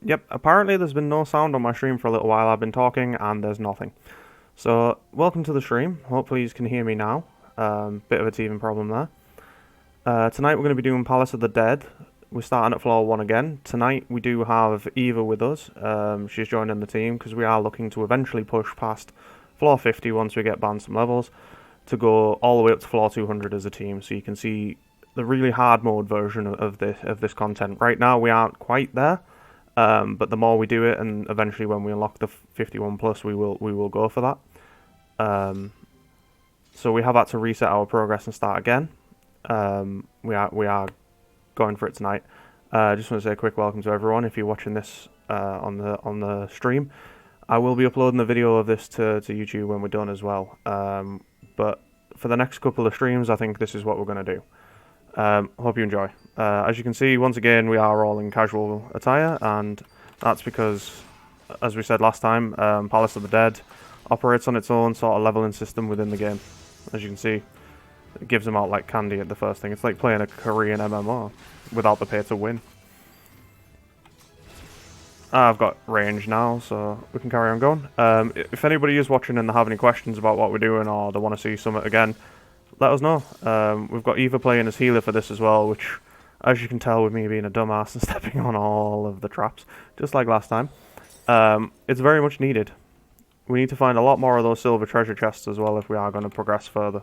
Yep, apparently there's been no sound on my stream for a little while. I've been talking and there's nothing. So, welcome to the stream. Hopefully you can hear me now. Bit of a teething problem there. Tonight we're going to be doing Palace of the Dead. We're starting at floor 1 again. Tonight we do have Eva with us. She's joining the team because we are looking to eventually push past floor 50 once we get Bann some levels to go all the way up to floor 200 as a team. So you can see the really hard mode version of this content. Right now we aren't quite there. But the more we do it, and eventually when we unlock the 51 plus, we will go for that. So we have had to reset our progress and start again. We are going for it tonight. Just want to say a quick welcome to everyone. If you're watching this on the stream, I will be uploading the video of this to YouTube when we're done as well. But for the next couple of streams, I think this is what we're going to do. Hope you enjoy. As you can see, once again, we are all in casual attire, and that's because, as we said last time, Palace of the Dead operates on its own sort of leveling system within the game. As you can see, it gives them out like candy at the first thing. It's like playing a Korean MMO without the pay to win. I've got range now, so we can carry on going. If anybody is watching and they have any questions about what we're doing, or they want to see something again, let us know. We've got Eva playing as healer for this as well, which, as you can tell with me being a dumbass and stepping on all of the traps, just like last time, it's very much needed. We need to find a lot more of those silver treasure chests as well if we are going to progress further.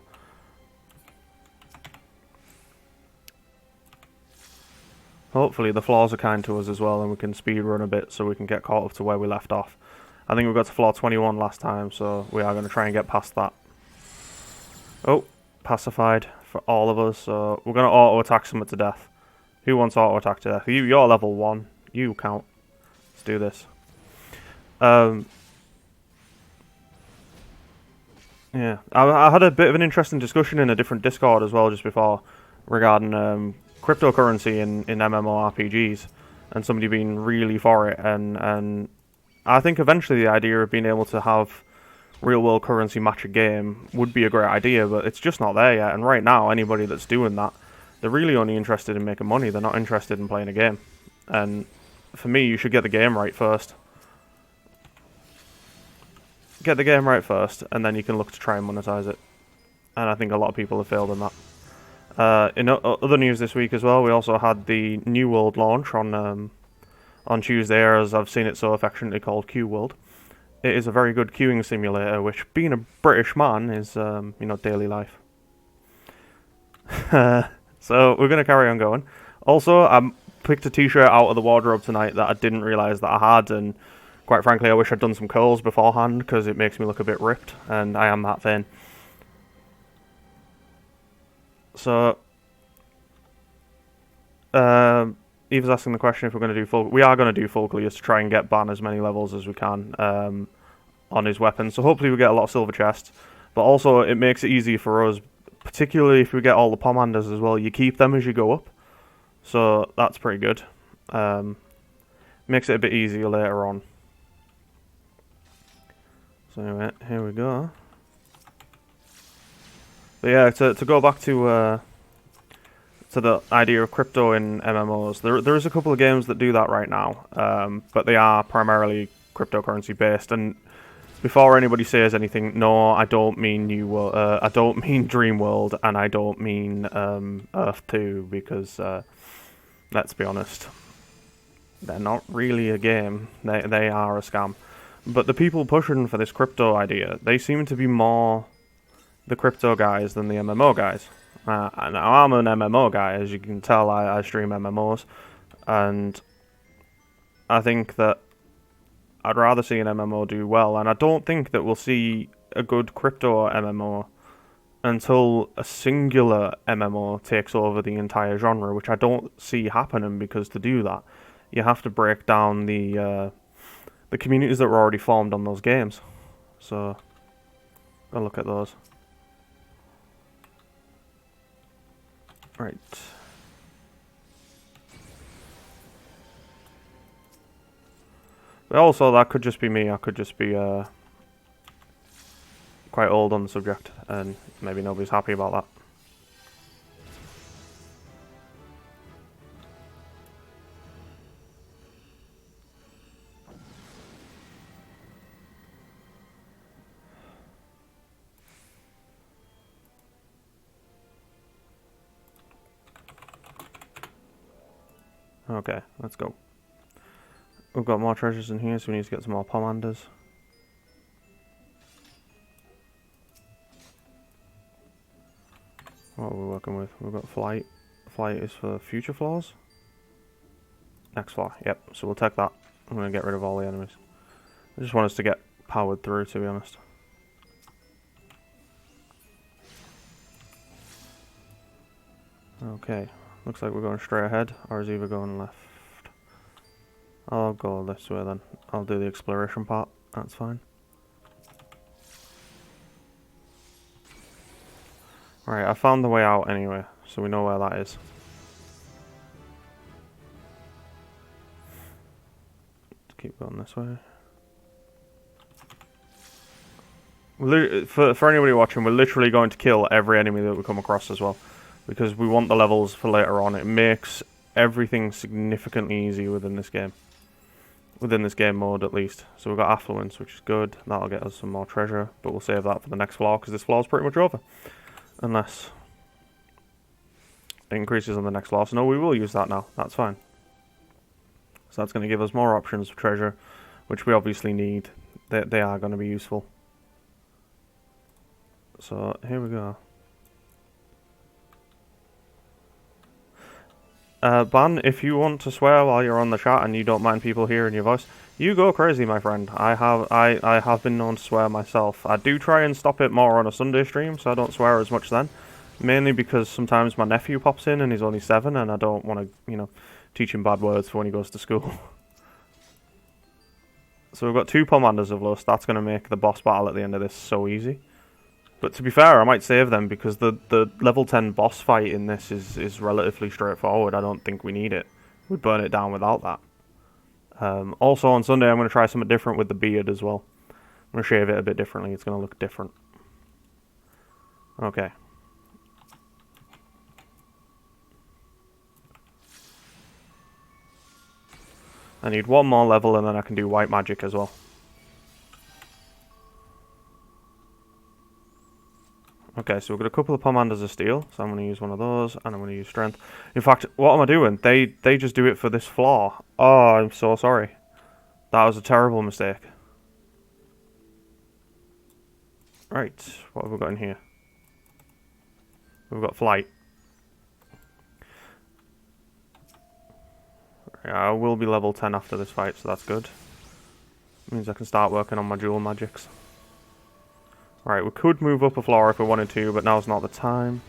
Hopefully the floors are kind to us as well and we can speed run a bit so we can get caught up to where we left off. I think we got to floor 21 last time, so we are going to try and get past that. Oh, pacified for all of us, so we're going to auto-attack someone to death. Who wants auto-attack to death? You're level 1. You count. Let's do this. Yeah, I had a bit of an interesting discussion in a different Discord as well just before regarding cryptocurrency in MMORPGs and somebody being really for it, and I think eventually the idea of being able to have real-world currency match a game would be a great idea, but it's just not there yet, and right now anybody that's doing that, they're really only interested in making money. They're not interested in playing a game. And for me, you should get the game right first. Get the game right first, and then you can look to try and monetize it. And I think a lot of people have failed in that. In other news this week as well, we also had the New World launch on Tuesday, as I've seen it so affectionately called Q World. It is a very good queuing simulator, which, being a British man, is daily life. So we're going to carry on going. Also, I picked a t-shirt out of the wardrobe tonight that I didn't realise that I had, and quite frankly I wish I'd done some curls beforehand because it makes me look a bit ripped, and I am that thin. So, Eva's asking the question if we're going to do full... We are going to do full clears to try and get Bann as many levels as we can on his weapon. So hopefully we get a lot of silver chests, but also it makes it easier for us, particularly if we get all the pomanders as well. You keep them as you go up, so that's pretty good. Makes it a bit easier later on. So anyway, here we go. But yeah, to go back to the idea of crypto in MMOs, there is a couple of games that do that right now, but they are primarily cryptocurrency based. And before anybody says anything, no, I don't mean I don't mean Dream World, and I don't mean Earth 2, because let's be honest, they're not really a game. They are a scam. But the people pushing for this crypto idea, they seem to be more the crypto guys than the MMO guys. Now I'm an MMO guy, as you can tell. I stream MMOs, and I think that I'd rather see an MMO do well, and I don't think that we'll see a good crypto MMO until a singular MMO takes over the entire genre, which I don't see happening, because to do that, you have to break down the communities that were already formed on those games. So, go look at those. Right. But also, that could just be me. I could just be quite old on the subject, and maybe nobody's happy about that. Okay, let's go. We've got more treasures in here, so we need to get some more pommanders. What are we working with? We've got flight. Flight is for future floors. Next floor, yep. So we'll take that. I'm going to get rid of all the enemies. I just want us to get powered through, to be honest. Okay, looks like we're going straight ahead, or is either going left? I'll go this way then. I'll do the exploration part, that's fine. Right, I found the way out anyway, so we know where that is. Let's keep going this way. For anybody watching, we're literally going to kill every enemy that we come across as well, because we want the levels for later on. It makes everything significantly easier within this game. Within this game mode, at least. So we've got affluence, which is good. That'll get us some more treasure, but we'll save that for the next floor, because this floor is pretty much over. Unless it increases on the next floor. So no, we will use that now. That's fine. So that's going to give us more options for treasure, which we obviously need. They are going to be useful. So here we go. Bann, if you want to swear while you're on the chat and you don't mind people hearing your voice, you go crazy, my friend. I have been known to swear myself. I do try and stop it more on a Sunday stream, so I don't swear as much then. Mainly because sometimes my nephew pops in and he's only 7, and I don't want to, you know, teach him bad words for when he goes to school. So we've got 2 Pommanders of Lust. That's going to make the boss battle at the end of this so easy. But to be fair, I might save them because the level 10 boss fight in this is relatively straightforward. I don't think we need it. We'd burn it down without that. Also on Sunday, I'm going to try something different with the beard as well. I'm going to shave it a bit differently. It's going to look different. Okay. I need 1 more level and then I can do white magic as well. Okay, so we've got a couple of Pommanders of Steel, so I'm going to use one of those, and I'm going to use Strength. In fact, what am I doing? They just do it for this floor. Oh, I'm so sorry. That was a terrible mistake. Right, what have we got in here? We've got Flight. Yeah, I will be level 10 after this fight, so that's good. Means I can start working on my dual magics. Right, we could move up a floor if we wanted to, but now's not the time.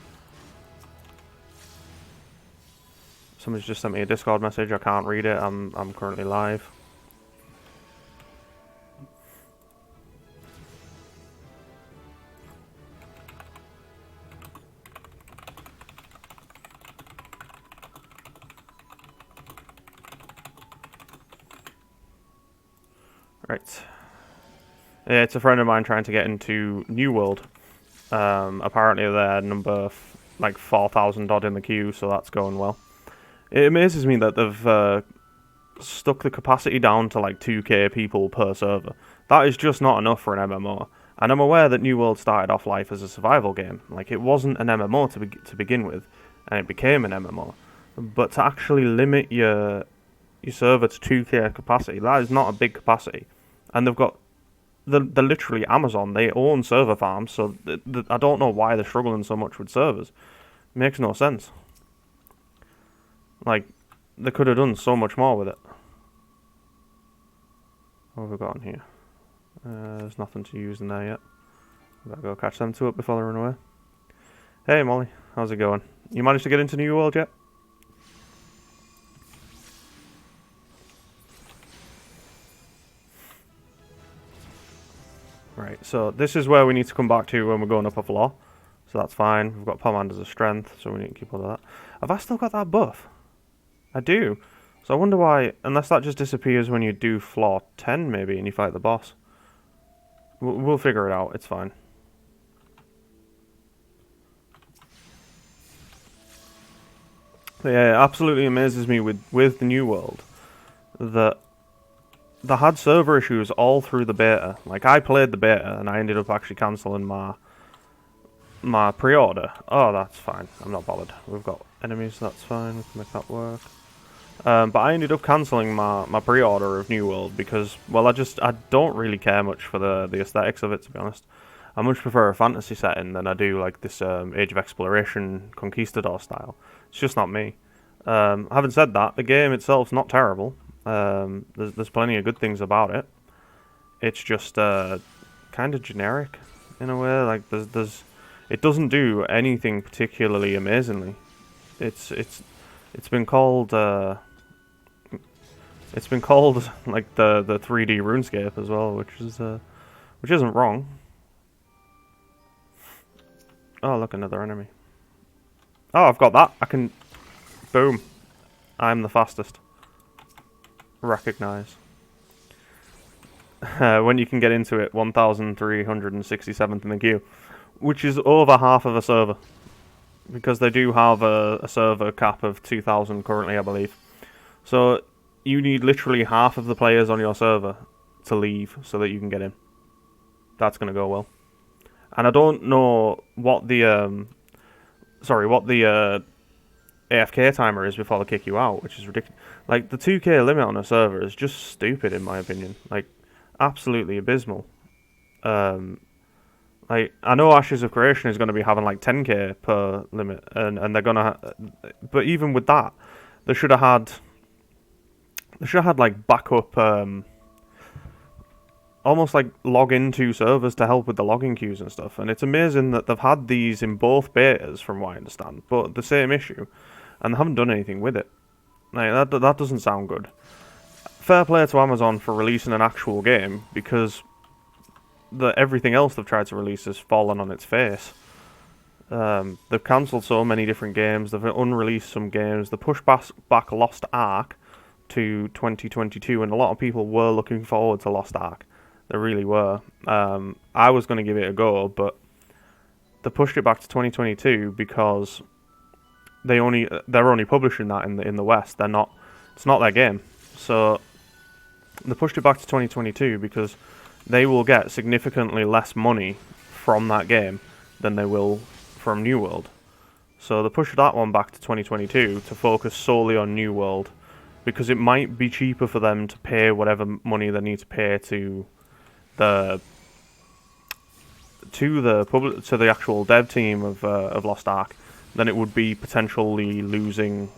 Somebody's just sent me a Discord message. I can't read it. I'm currently live. Right. Yeah, it's a friend of mine trying to get into New World. Apparently they're number like 4,000 odd in the queue, so that's going well. It amazes me that they've stuck the capacity down to like 2k people per server. That is just not enough for an MMO. And I'm aware that New World started off life as a survival game. Like, it wasn't an MMO to begin with, and it became an MMO. But to actually limit your server to 2k capacity, that is not a big capacity. And they've got... They're literally Amazon. They own server farms, so I don't know why they're struggling so much with servers. It makes no sense. Like, they could have done so much more with it. What have we got in here? There's nothing to use in there yet. Gotta go catch them 2 up before they run away. Hey Molly, how's it going? You managed to get into New World yet? Right, so this is where we need to come back to when we're going up a floor. So that's fine. We've got Pommanders of Strength, so we need to keep all of that. Have I still got that buff? I do. So I wonder why, unless that just disappears when you do floor 10 maybe and you fight the boss. We'll figure it out, it's fine. But yeah, it absolutely amazes me with the New World that they had server issues all through the beta. Like, I played the beta and I ended up actually cancelling my pre-order. Oh, that's fine. I'm not bothered. We've got enemies, that's fine. We can make that work. But I ended up cancelling my pre-order of New World because, well, I don't really care much for the aesthetics of it, to be honest. I much prefer a fantasy setting than I do like this Age of Exploration Conquistador style. It's just not me. Having said that, the game itself's not terrible. There's plenty of good things about it. It's just kind of generic in a way. Like it doesn't do anything particularly amazingly. It's been called like the 3D RuneScape as well, which isn't wrong. Oh, look, another enemy. Oh, I've got that. I can... Boom. I'm the fastest. Recognize. When you can get into it, 1,367th in the queue. Which is over half of a server. Because they do have a server cap of 2,000 currently, I believe. So, you need literally half of the players on your server to leave so that you can get in. That's going to go well. And I don't know what the AFK timer is before they kick you out, which is ridiculous. Like, the 2k limit on a server is just stupid, in my opinion. Like, absolutely abysmal. Like, I know Ashes of Creation is going to be having, like, 10k per limit, and they're going to... But even with that, they should have had, like, backup... almost like log into servers to help with the logging queues and stuff. And it's amazing that they've had these in both betas, from what I understand, but the same issue, and they haven't done anything with it. Like, that doesn't sound good. Fair play to Amazon for releasing an actual game, because everything else they've tried to release has fallen on its face. They've cancelled so many different games, they've unreleased some games, they pushed back Lost Ark to 2022, and a lot of people were looking forward to Lost Ark. They really were. I was going to give it a go, but they pushed it back to 2022 because they're only publishing that in the West. It's not their game. So they pushed it back to 2022 because they will get significantly less money from that game than they will from New World. So they pushed that one back to 2022 to focus solely on New World, because it might be cheaper for them to pay whatever money they need to pay to the actual dev team of Lost Ark than it would be potentially losing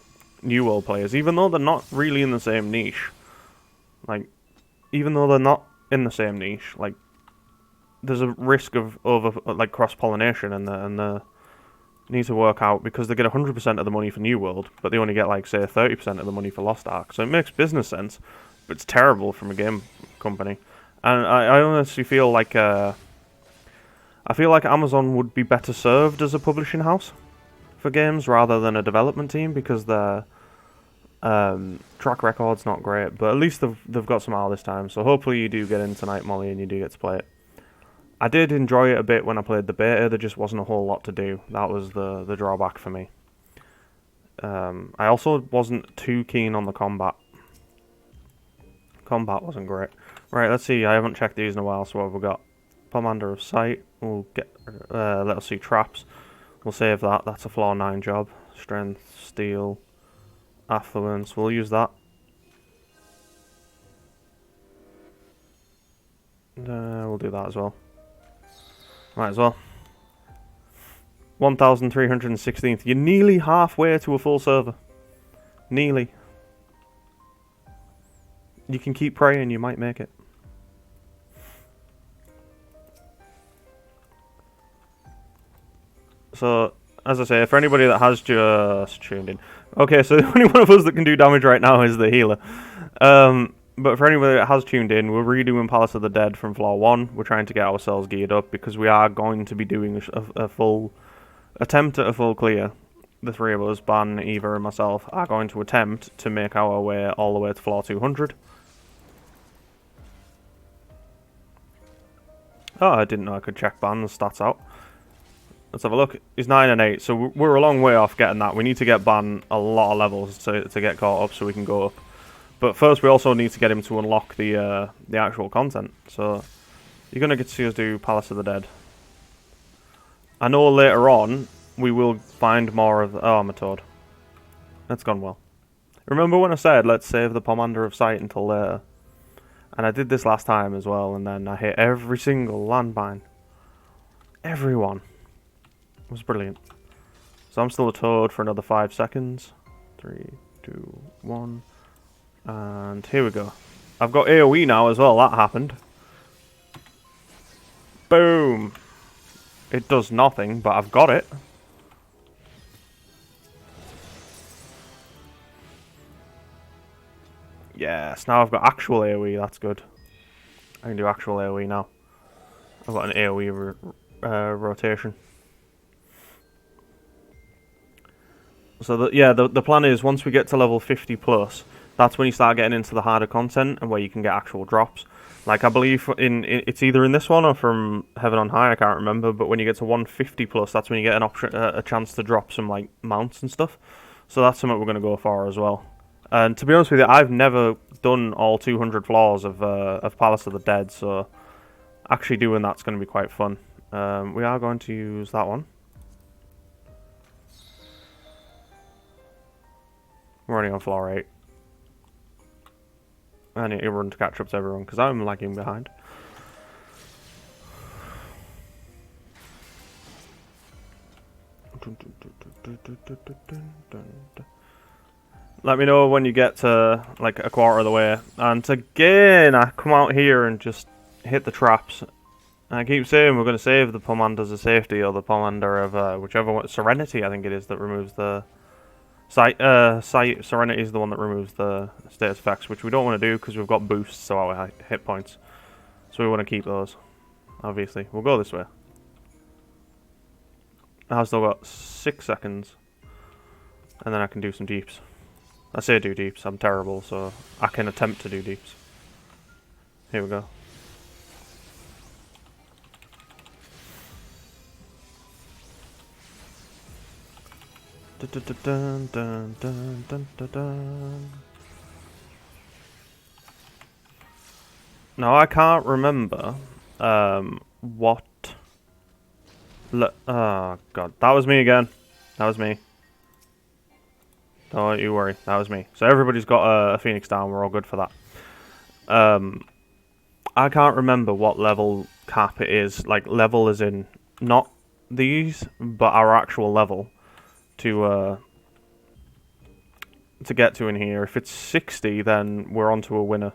New World players, even though they're not really in the same niche. Like, like, there's a risk of cross-pollination, and they need to work out, because they get 100% of the money for New World, but they only get, like, say, 30% of the money for Lost Ark. So it makes business sense, but it's terrible from a game company. And I honestly feel like Amazon would be better served as a publishing house for games rather than a development team, because their track record's not great. But at least they've got some out this time. So hopefully you do get in tonight, Molly, and you do get to play it. I did enjoy it a bit when I played the beta. There just wasn't a whole lot to do. That was the drawback for me. I also wasn't too keen on the combat. Combat wasn't great. Right, let's see. I haven't checked these in a while, so what have we got? Pomander of Sight. We'll get... let us see. Traps. We'll save that. That's a floor 9 job. Strength, Steel, Affluence. We'll use that. We'll do that as well. Might as well. 1,316th. You're nearly halfway to a full server. Nearly. You can keep praying, you might make it. So, as I say, for anybody that has just tuned in. Okay, so the only one of us that can do damage right now is the healer. But for anybody that has tuned in, we're redoing Palace of the Dead from floor 1. We're trying to get ourselves geared up, because we are going to be doing a full attempt at a full clear. The three of us, Bann, Eva, and myself, are going to attempt to make our way all the way to floor 200. Oh, I didn't know I could check Bann's stats out. Let's have a look. He's 9 and 8, so we're a long way off getting that. We need to get Bann a lot of levels to get caught up so we can go up. But first, we also need to get him to unlock the actual content. So you're going to get to see us do Palace of the Dead. I know later on we will find more of... Oh, I'm a toad. That's gone well. Remember when I said let's save the Pomander of Sight until later? And I did this last time as well, and then I hit every single landmine. Everyone. It was brilliant. So I'm still a toad for another 5 seconds. 3, 2, 1. And here we go. I've got AoE now as well, that happened. Boom! It does nothing, but I've got it. Yes, now I've got actual AoE, that's good. I can do actual AoE now. I've got an AoE rotation. So the plan is once we get to level 50 plus, that's when you start getting into the harder content and where you can get actual drops. Like I believe it's either in this one or from Heaven on High, I can't remember. But when you get to 150 plus, that's when you get an option, a chance to drop some like mounts and stuff. So that's something we're going to go for as well. And to be honest with you, I've never done all 200 floors of Palace of the Dead, so actually doing that's going to be quite fun. We are going to use that one. We're only on floor 8. I need to run to catch up to everyone because I'm lagging behind. Let me know when you get to like a quarter of the way. And again, I come out here and just hit the traps. And I keep saying we're going to save the Pomanders of Safety or the Pomander of whichever one. Serenity, I think it is, that removes the... Serenity is the one that removes the status effects, which we don't want to do because we've got boosts to our hit points. So we want to keep those, obviously. We'll go this way. I've still got 6 seconds. And then I can do some deeps. I say do deeps, I'm terrible, so I can attempt to do deeps. Here we go. Dun, dun, dun, dun, dun, dun. Now I can't remember what... oh god, that was me again. That was me. Don't you worry, that was me. So everybody's got a Phoenix down, we're all good for that. I can't remember what level cap it is. Like, level as in, not these, but our actual level to get to in here. If it's 60, then we're on to a winner.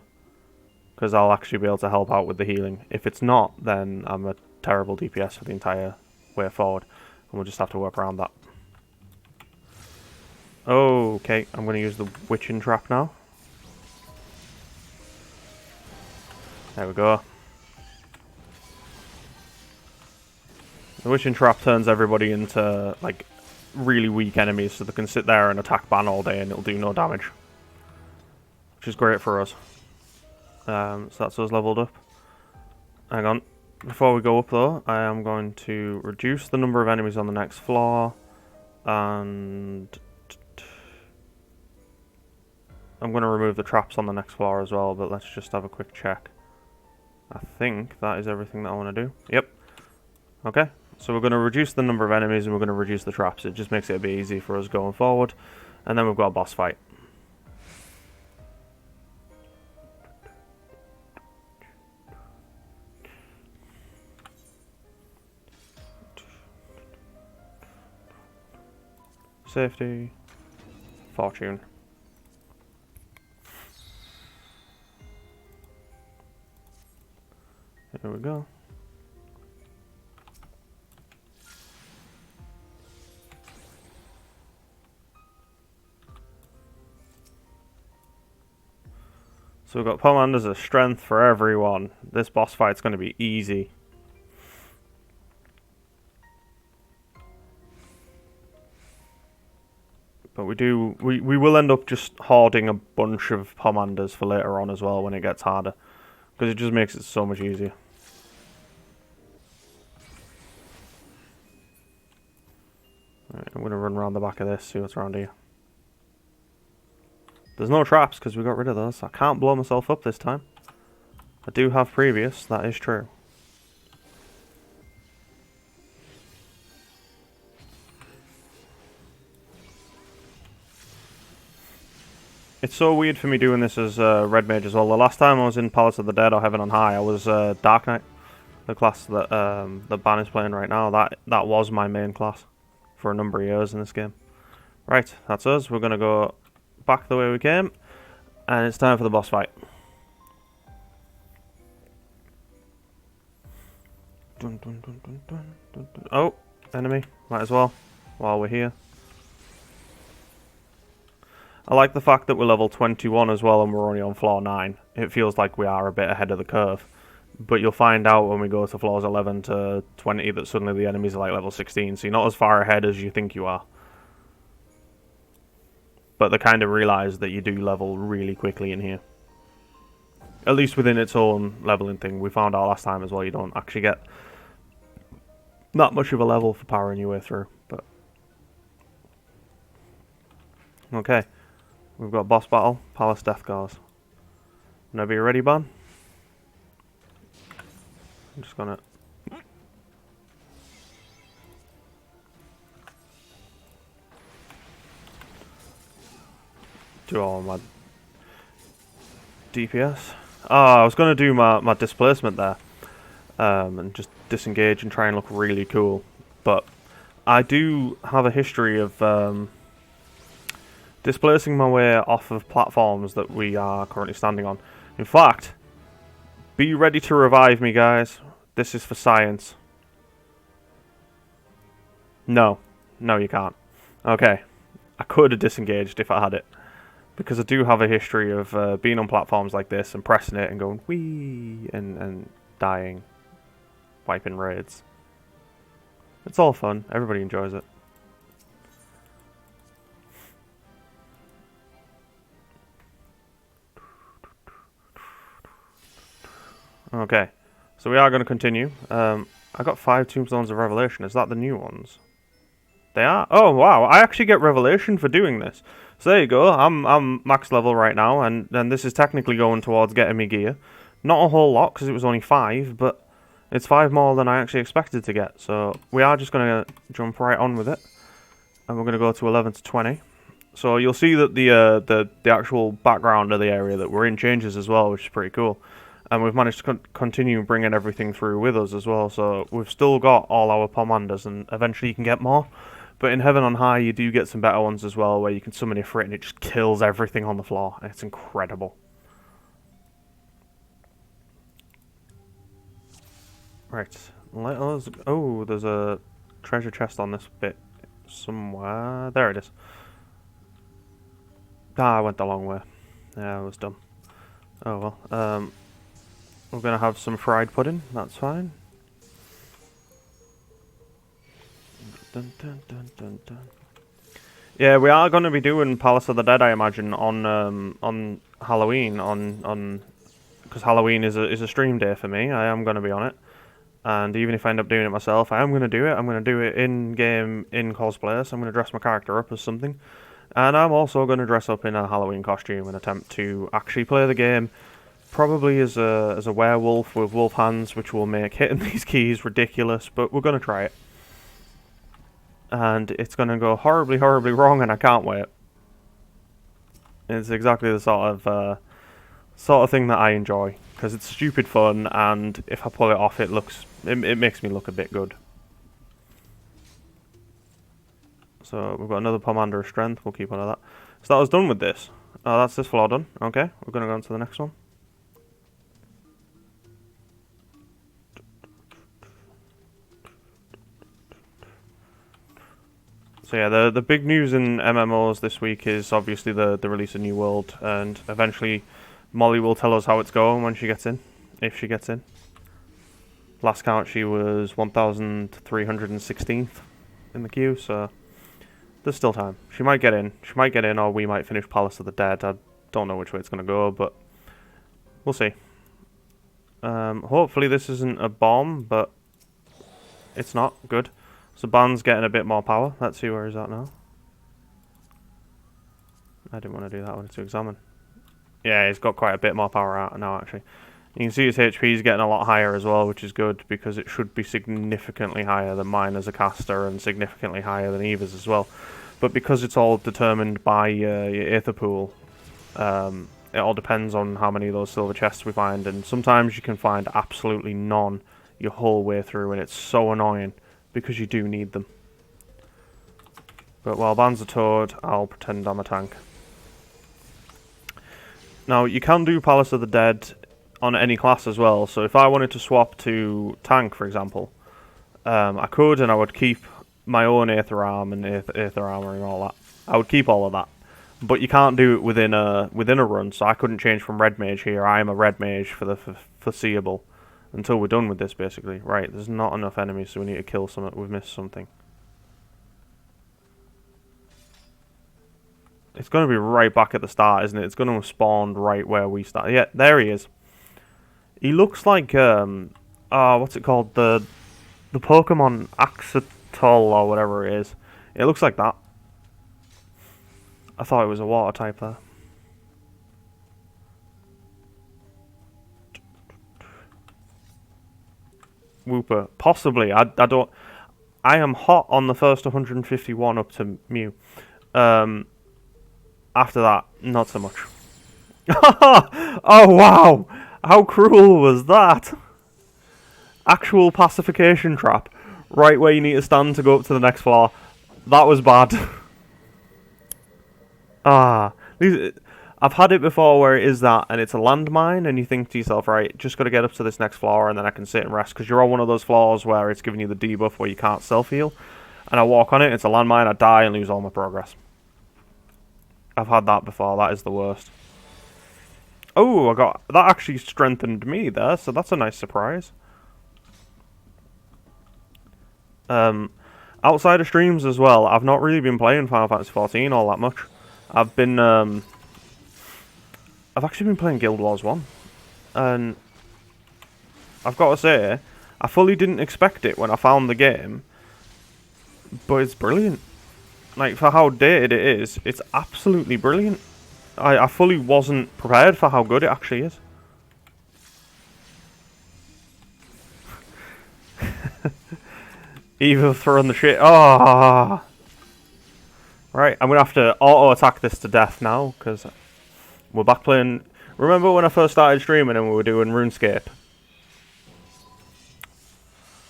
Because I'll actually be able to help out with the healing. If it's not, then I'm a terrible DPS for the entire way forward. And we'll just have to work around that. Okay, I'm going to use the Witching Trap now. There we go. The Witching Trap turns everybody into, like, really weak enemies, so they can sit there and attack Bann all day and it'll do no damage. Which is great for us. So that's us leveled up. Hang on. Before we go up though, I am going to reduce the number of enemies on the next floor. And I'm going to remove the traps on the next floor as well, but let's just have a quick check. I think that is everything that I want to do. Yep. Okay. So we're going to reduce the number of enemies and we're going to reduce the traps. It just makes it a bit easy for us going forward. And then we've got a boss fight. Safety. Fortune. Here we go. So we've got Pomanders of Strength for everyone. This boss fight's going to be easy. But we will end up just hoarding a bunch of Pomanders for later on as well when it gets harder. Because it just makes it so much easier. Right, I'm going to run around the back of this, see what's around here. There's no traps because we got rid of those. I can't blow myself up this time. I do have previous, that is true. It's so weird for me doing this as Red Mage as well. The last time I was in Palace of the Dead or Heaven on High, I was Dark Knight, the class that the Bann is playing right now. That was my main class for a number of years in this game. Right, that's us. We're gonna go back the way we came, and it's time for the boss fight. Dun, dun, dun, dun, dun, dun, dun. Oh, enemy. Might as well, while we're here. I like the fact that we're level 21 as well and we're only on floor 9. It feels like we are a bit ahead of the curve. But you'll find out when we go to floors 11 to 20 that suddenly the enemies are like level 16, so you're not as far ahead as you think you are. But they kind of realise that you do level really quickly in here. At least within its own leveling thing. We found out last time as well you don't actually get that much of a level for powering your way through. But okay. We've got boss battle, Palace Death Guards. Whenever you're ready, Bann. I'm just gonna... do all my DPS. I was gonna do my displacement there. And just disengage and try and look really cool. But I do have a history of... displacing my way off of platforms that we are currently standing on. In fact, be ready to revive me, guys. This is for science. No. No, you can't. Okay. I could have disengaged if I had it. Because I do have a history of being on platforms like this and pressing it and going, whee, and dying. Wiping raids. It's all fun. Everybody enjoys it. Okay, so we are going to continue. I got 5 Tombstones of Revelation. Is that the new ones? They are? Oh, wow. I actually get Revelation for doing this. So there you go. I'm max level right now, and this is technically going towards getting me gear. Not a whole lot, because it was only 5, but it's 5 more than I actually expected to get. So we are just going to jump right on with it. And we're going to go to 11 to 20. So you'll see that the actual background of the area that we're in changes as well, which is pretty cool. And we've managed to continue bringing everything through with us as well. So we've still got all our Pomanders, and eventually you can get more. But in Heaven on High, you do get some better ones as well, where you can summon Ifrit and it just kills everything on the floor. It's incredible. Right, let us... oh, there's a treasure chest on this bit somewhere. There it is. Ah, I went the long way. Yeah, I was dumb. Oh well. We're going to have some fried pudding, that's fine. Dun, dun, dun, dun, dun. Yeah, we are going to be doing Palace of the Dead, I imagine, on Halloween, because Halloween is a stream day for me. I am going to be on it. And even if I end up doing it myself, I am going to do it. I'm going to do it in-game, in cosplay, so I'm going to dress my character up as something. And I'm also going to dress up in a Halloween costume and attempt to actually play the game. Probably as a werewolf with wolf hands, which will make hitting these keys ridiculous, but we're going to try it. And it's going to go horribly, horribly wrong, and I can't wait. It's exactly the sort of thing that I enjoy, because it's stupid fun, and if I pull it off, it makes me look a bit good. So we've got another Pomander of Strength, we'll keep one of that. So that was done with this. That's this floor done. Okay, we're going to go on to the next one. So yeah, the big news in MMOs this week is obviously the release of New World, and eventually Molly will tell us how it's going when she gets in, if she gets in. Last count she was 1,316th in the queue, so there's still time. She might get in, or we might finish Palace of the Dead. I don't know which way it's going to go, but we'll see. Hopefully this isn't a bomb, but it's not. Good. So Bann's getting a bit more power. Let's see where he's at now. I didn't want to do that one to examine. Yeah, he's got quite a bit more power out now, actually. You can see his HP is getting a lot higher as well, which is good, because it should be significantly higher than mine as a caster, and significantly higher than Eva's as well. But because it's all determined by your Aether pool, It all depends on how many of those silver chests we find, and sometimes you can find absolutely none your whole way through, and it's so annoying because you do need them. But while Bann's a toad, I'll pretend I'm a tank. Now, you can do Palace of the Dead on any class as well, so if I wanted to swap to tank, for example, I could, and I would keep my own Aether Arm and Aether Armor and all that. I would keep all of that. But you can't do it within a run, so I couldn't change from Red Mage here. I am a Red Mage for the foreseeable. Until we're done with this, basically. Right, there's not enough enemies, so we need to kill something. We've missed something. It's going to be right back at the start, isn't it? It's going to have spawned right where we started. Yeah, there he is. He looks like, what's it called? The Pokemon Axatol or whatever it is. It looks like that. I thought it was a water type there. Wooper. Possibly. I don't... I am hot on the first 151 up to Mew. After that, not so much. Oh, wow! How cruel was that? Actual pacification trap. Right where you need to stand to go up to the next floor. That was bad. I've had it before where it is that, and it's a landmine, and you think to yourself, right, just got to get up to this next floor, and then I can sit and rest, because you're on one of those floors where it's giving you the debuff where you can't self-heal, and I walk on it, it's a landmine, I die and lose all my progress. I've had that before, that is the worst. Oh, that actually strengthened me there, so that's a nice surprise. Outside of streams as well, I've not really been playing Final Fantasy XIV all that much. I've actually been playing Guild Wars 1, and I've got to say, I fully didn't expect it when I found the game, but it's brilliant. Like, for how dated it is, it's absolutely brilliant. I fully wasn't prepared for how good it actually is. Eva throwing the shit. Oh! Right, I'm going to have to auto-attack this to death now, because we're back playing... Remember when I first started streaming and we were doing RuneScape?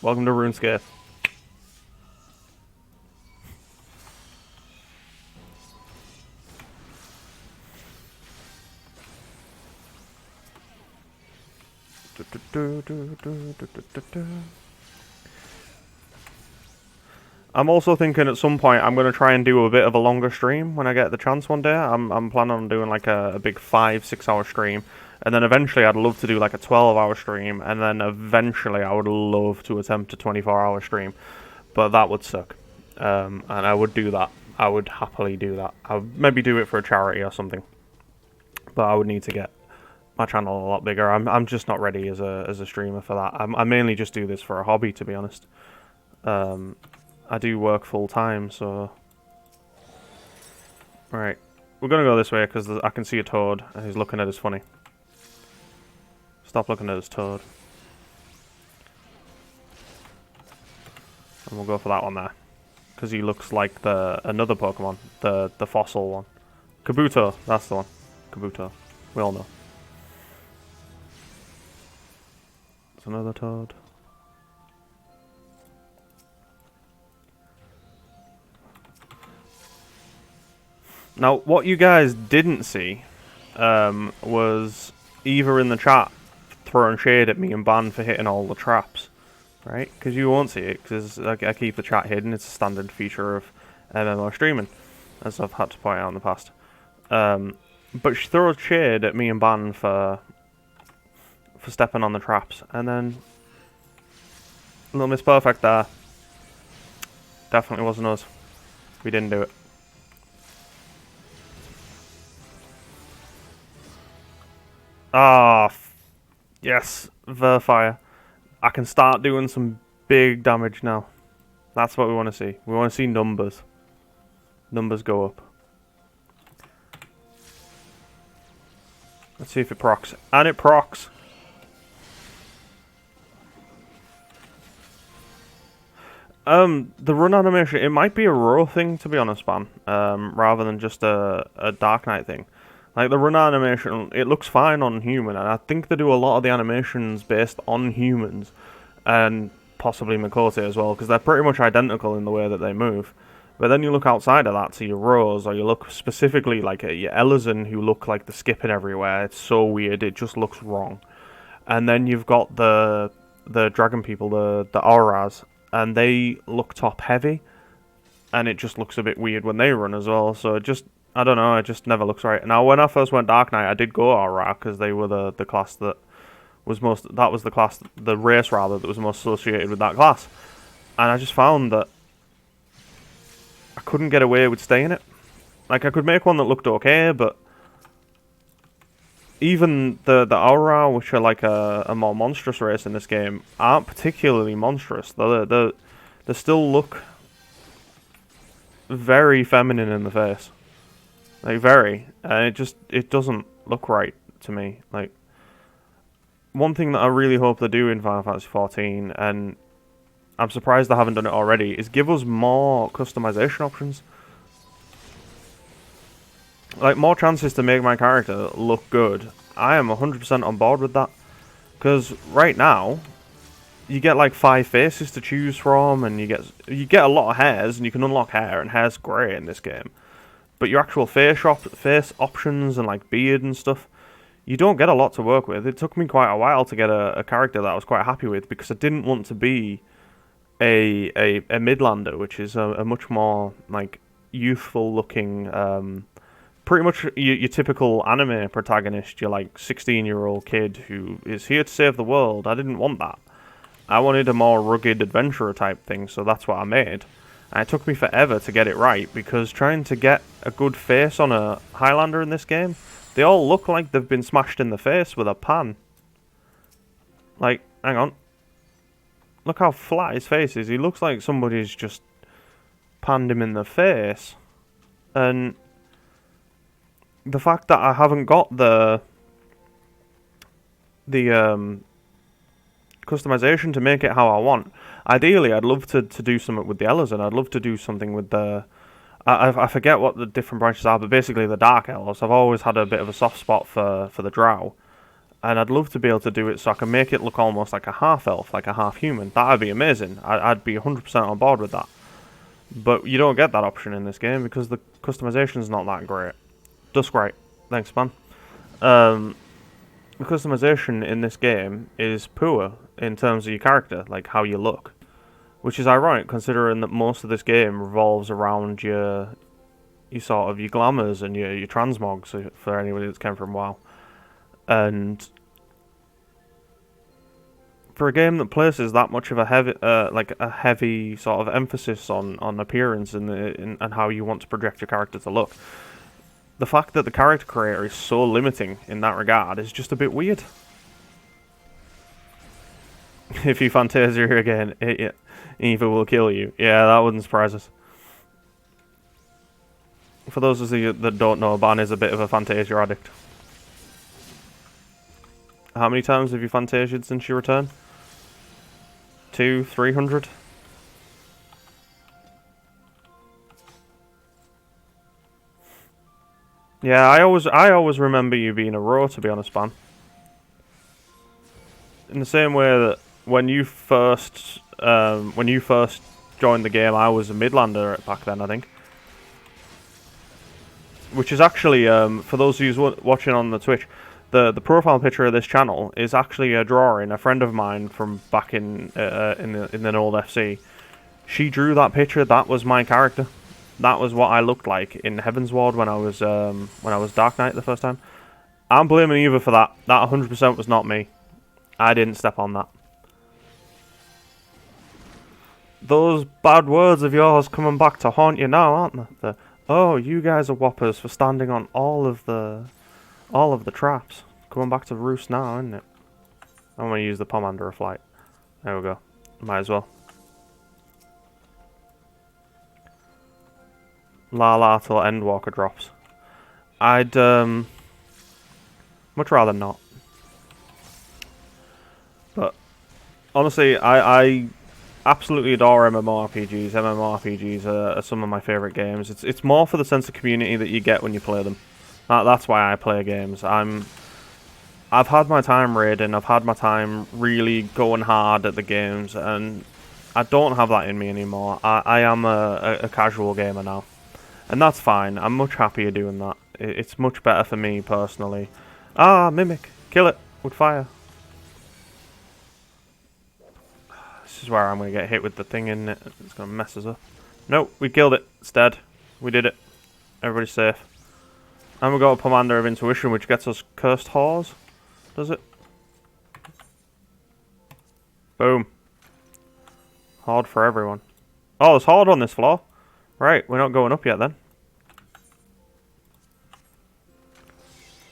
Welcome to RuneScape. I'm also thinking at some point I'm going to try and do a bit of a longer stream when I get the chance one day. I'm planning on doing like a big 5-6 hour stream, and then eventually I'd love to do like a 12-hour stream, and then eventually I would love to attempt a 24-hour stream, but that would suck. And I would do that. I would happily do that. I would maybe do it for a charity or something, but I would need to get my channel a lot bigger. I'm just not ready as a streamer for that. I mainly just do this for a hobby, to be honest. I do work full time, so... Right, we're gonna go this way because I can see a toad and he's looking at us funny. Stop looking at us, toad. And we'll go for that one there, because he looks like another Pokemon, the fossil one. Kabuto, that's the one. Kabuto, we all know. It's another toad. Now, what you guys didn't see was Eva in the chat throwing shade at me and Bann for hitting all the traps, right? Because you won't see it, because I keep the chat hidden. It's a standard feature of MMO streaming, as I've had to point out in the past. But she throws shade at me and Bann for stepping on the traps, and then Little Miss Perfect there. Definitely wasn't us. We didn't do it. Ah, yes, Verfire. I can start doing some big damage now. That's what we want to see. We want to see numbers. Numbers go up. Let's see if it procs. And it procs. The run animation, it might be a raw thing, to be honest, Bann, rather than just a Dark Knight thing. Like, the run animation, it looks fine on human, and I think they do a lot of the animations based on humans, and possibly Makote as well, because they're pretty much identical in the way that they move. But then you look outside of that to your Rose, or you look specifically like at your Elezen, who look like they're skipping everywhere. It's so weird, it just looks wrong. And then you've got the dragon people, the Auras, and they look top heavy, and it just looks a bit weird when they run as well. So it just, I don't know, it just never looks right. Now, when I first went Dark Knight, I did go Aura because they were the class that was most, that was the class, the race rather, that was most associated with that class. And I just found that I couldn't get away with staying it. Like, I could make one that looked okay, but even the Aura, which are like a more monstrous race in this game, aren't particularly monstrous. They still look very feminine in the face. Like, very. And it doesn't look right to me. Like, one thing that I really hope they do in Final Fantasy XIV, and I'm surprised they haven't done it already, is give us more customization options. Like, more chances to make my character look good. I am 100% on board with that. Because right now, you get like 5 faces to choose from, and you get a lot of hairs, and you can unlock hair, and hair's great in this game. But your actual face options and like beard and stuff, you don't get a lot to work with. It took me quite a while to get a character that I was quite happy with, because I didn't want to be a Midlander, which is a much more like youthful looking, pretty much your typical anime protagonist. You're like 16-year-old kid who is here to save the world. I didn't want that. I wanted a more rugged adventurer type thing, so that's what I made. And it took me forever to get it right, because trying to get a good face on a Highlander in this game, they all look like they've been smashed in the face with a pan. Like, hang on. Look how flat his face is. He looks like somebody's just panned him in the face. And the fact that I haven't got the customization to make it how I want. Ideally, I'd love to do something with the Elezen. I'd love to do something with the... I forget what the different branches are, but basically the Dark Elves. I've always had a bit of a soft spot for the Drow. And I'd love to be able to do it so I can make it look almost like a half-elf, like a half-human. That would be amazing. I'd be 100% on board with that. But you don't get that option in this game because the customization's not that great. Duskwright. Thanks, man. The customization in this game is poor in terms of your character, like how you look. Which is ironic, considering that most of this game revolves around your sort of your glamours and your transmogs, for anybody that's came from WoW. And for a game that places that much of a heavy sort of emphasis on appearance and how you want to project your character to look, the fact that the character creator is so limiting in that regard is just a bit weird. If you Fantasia again, Eva will kill you. Yeah, that wouldn't surprise us. For those of you that don't know, Bann is a bit of a Fantasia addict. How many times have you Fantasia'd since your return? 200, 300? Yeah, I always remember you being a row, to be honest, Bann. In the same way that when you first joined the game, I was a Midlander back then, I think. Which is actually, for those of you watching on the Twitch, the profile picture of this channel is actually a drawing. A friend of mine from back in an old FC, she drew that picture. That was my character. That was what I looked like in Heavensward when I was Dark Knight the first time. I'm blaming Eva for that. That 100% was not me. I didn't step on that. Those bad words of yours coming back to haunt you now, aren't they? Oh, you guys are whoppers for standing on all of the traps. Coming back to roost now, isn't it? I'm going to use the Pomander of Flight. There we go. Might as well. La till Endwalker drops. I'd much rather not. But honestly, I absolutely adore MMORPGs. MMORPGs are some of my favourite games. It's more for the sense of community that you get when you play them. That's why I play games. I've had my time raiding, I've had my time really going hard at the games, and I don't have that in me anymore. I am a casual gamer now. And that's fine. I'm much happier doing that. It's much better for me, personally. Ah, Mimic. Kill it with fire. This is where I'm going to get hit with the thing in it. It's going to mess us up. Nope, we killed it. It's dead. We did it. Everybody's safe. And we got a Commander of Intuition, which gets us Cursed Whores. Does it? Boom. Horde for everyone. Oh, there's Horde on this floor. Right, we're not going up yet then.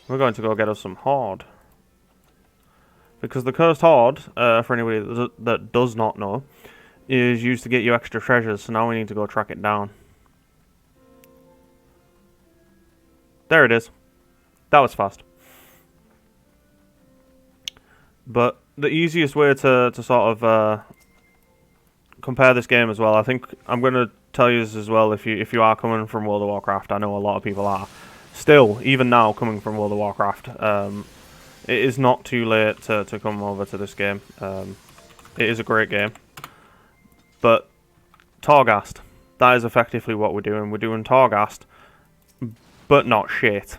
We're going to go get us some Horde. Because the Cursed Horde, for anybody that does not know, is used to get you extra treasures, so now we need to go track it down. There it is. That was fast. But the easiest way to sort of compare this game as well, I think I'm going to tell you this as well, if you are coming from World of Warcraft, I know a lot of people are. Still, even now, coming from World of Warcraft, it is not too late to come over to this game. It is a great game. But Torghast, that is effectively what we're doing. We're doing Torghast, but not shit.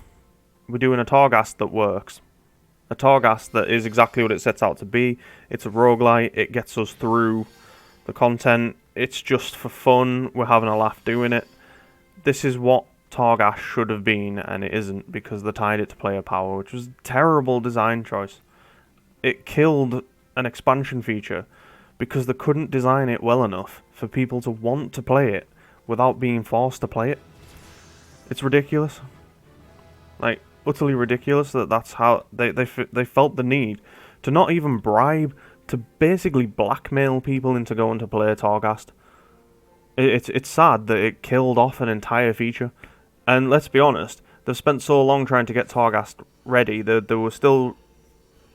We're doing a Torghast that works. A Torghast that is exactly what it sets out to be. It's a roguelite, it gets us through the content, it's just for fun, we're having a laugh doing it. This is what Torghast should have been, and it isn't, because they tied it to player power, which was a terrible design choice. It killed an expansion feature because they couldn't design it well enough for people to want to play it without being forced to play it. It's ridiculous. Like, utterly ridiculous that that's how they felt the need to not even bribe, to basically blackmail people into going to play Torghast. It's sad that it killed off an entire feature. And let's be honest, they've spent so long trying to get Torghast ready. They were still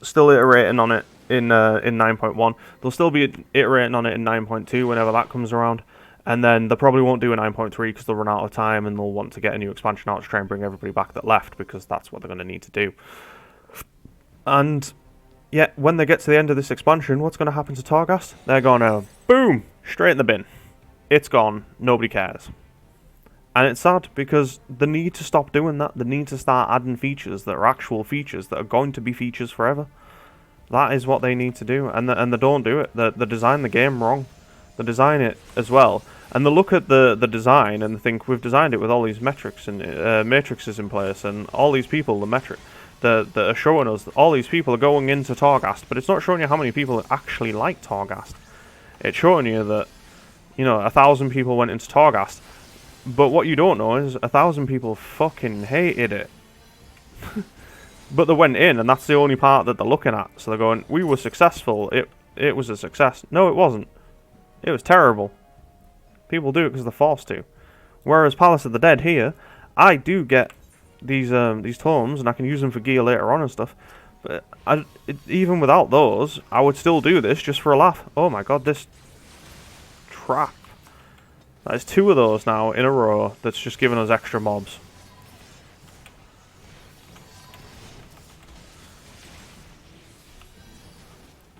iterating on it in 9.1. They'll still be iterating on it in 9.2 whenever that comes around. And then they probably won't do a 9.3 because they'll run out of time and they'll want to get a new expansion out to try and bring everybody back that left, because that's what they're going to need to do. And yet, when they get to the end of this expansion, what's going to happen to Torghast? They're going to, boom, straight in the bin. It's gone. Nobody cares. And it's sad, because they need to stop doing that. They need to start adding features that are actual features, that are going to be features forever. That is what they need to do, and they don't do it. They design the game wrong. They design it as well. And they look at the design and think, we've designed it with all these metrics and matrices in place, and all these people, that are showing us that all these people are going into Torghast, but it's not showing you how many people actually like Torghast. It's showing you that, 1,000 people went into Torghast, but what you don't know is 1,000 people fucking hated it. But they went in, and that's the only part that they're looking at. So they're going, we were successful. It was a success. No, it wasn't. It was terrible. People do it because they're forced to. Whereas Palace of the Dead here, I do get these tomes, and I can use them for gear later on and stuff. But even without those, I would still do this just for a laugh. Oh my god, this trap. That is 2 of those now in a row that's just giving us extra mobs.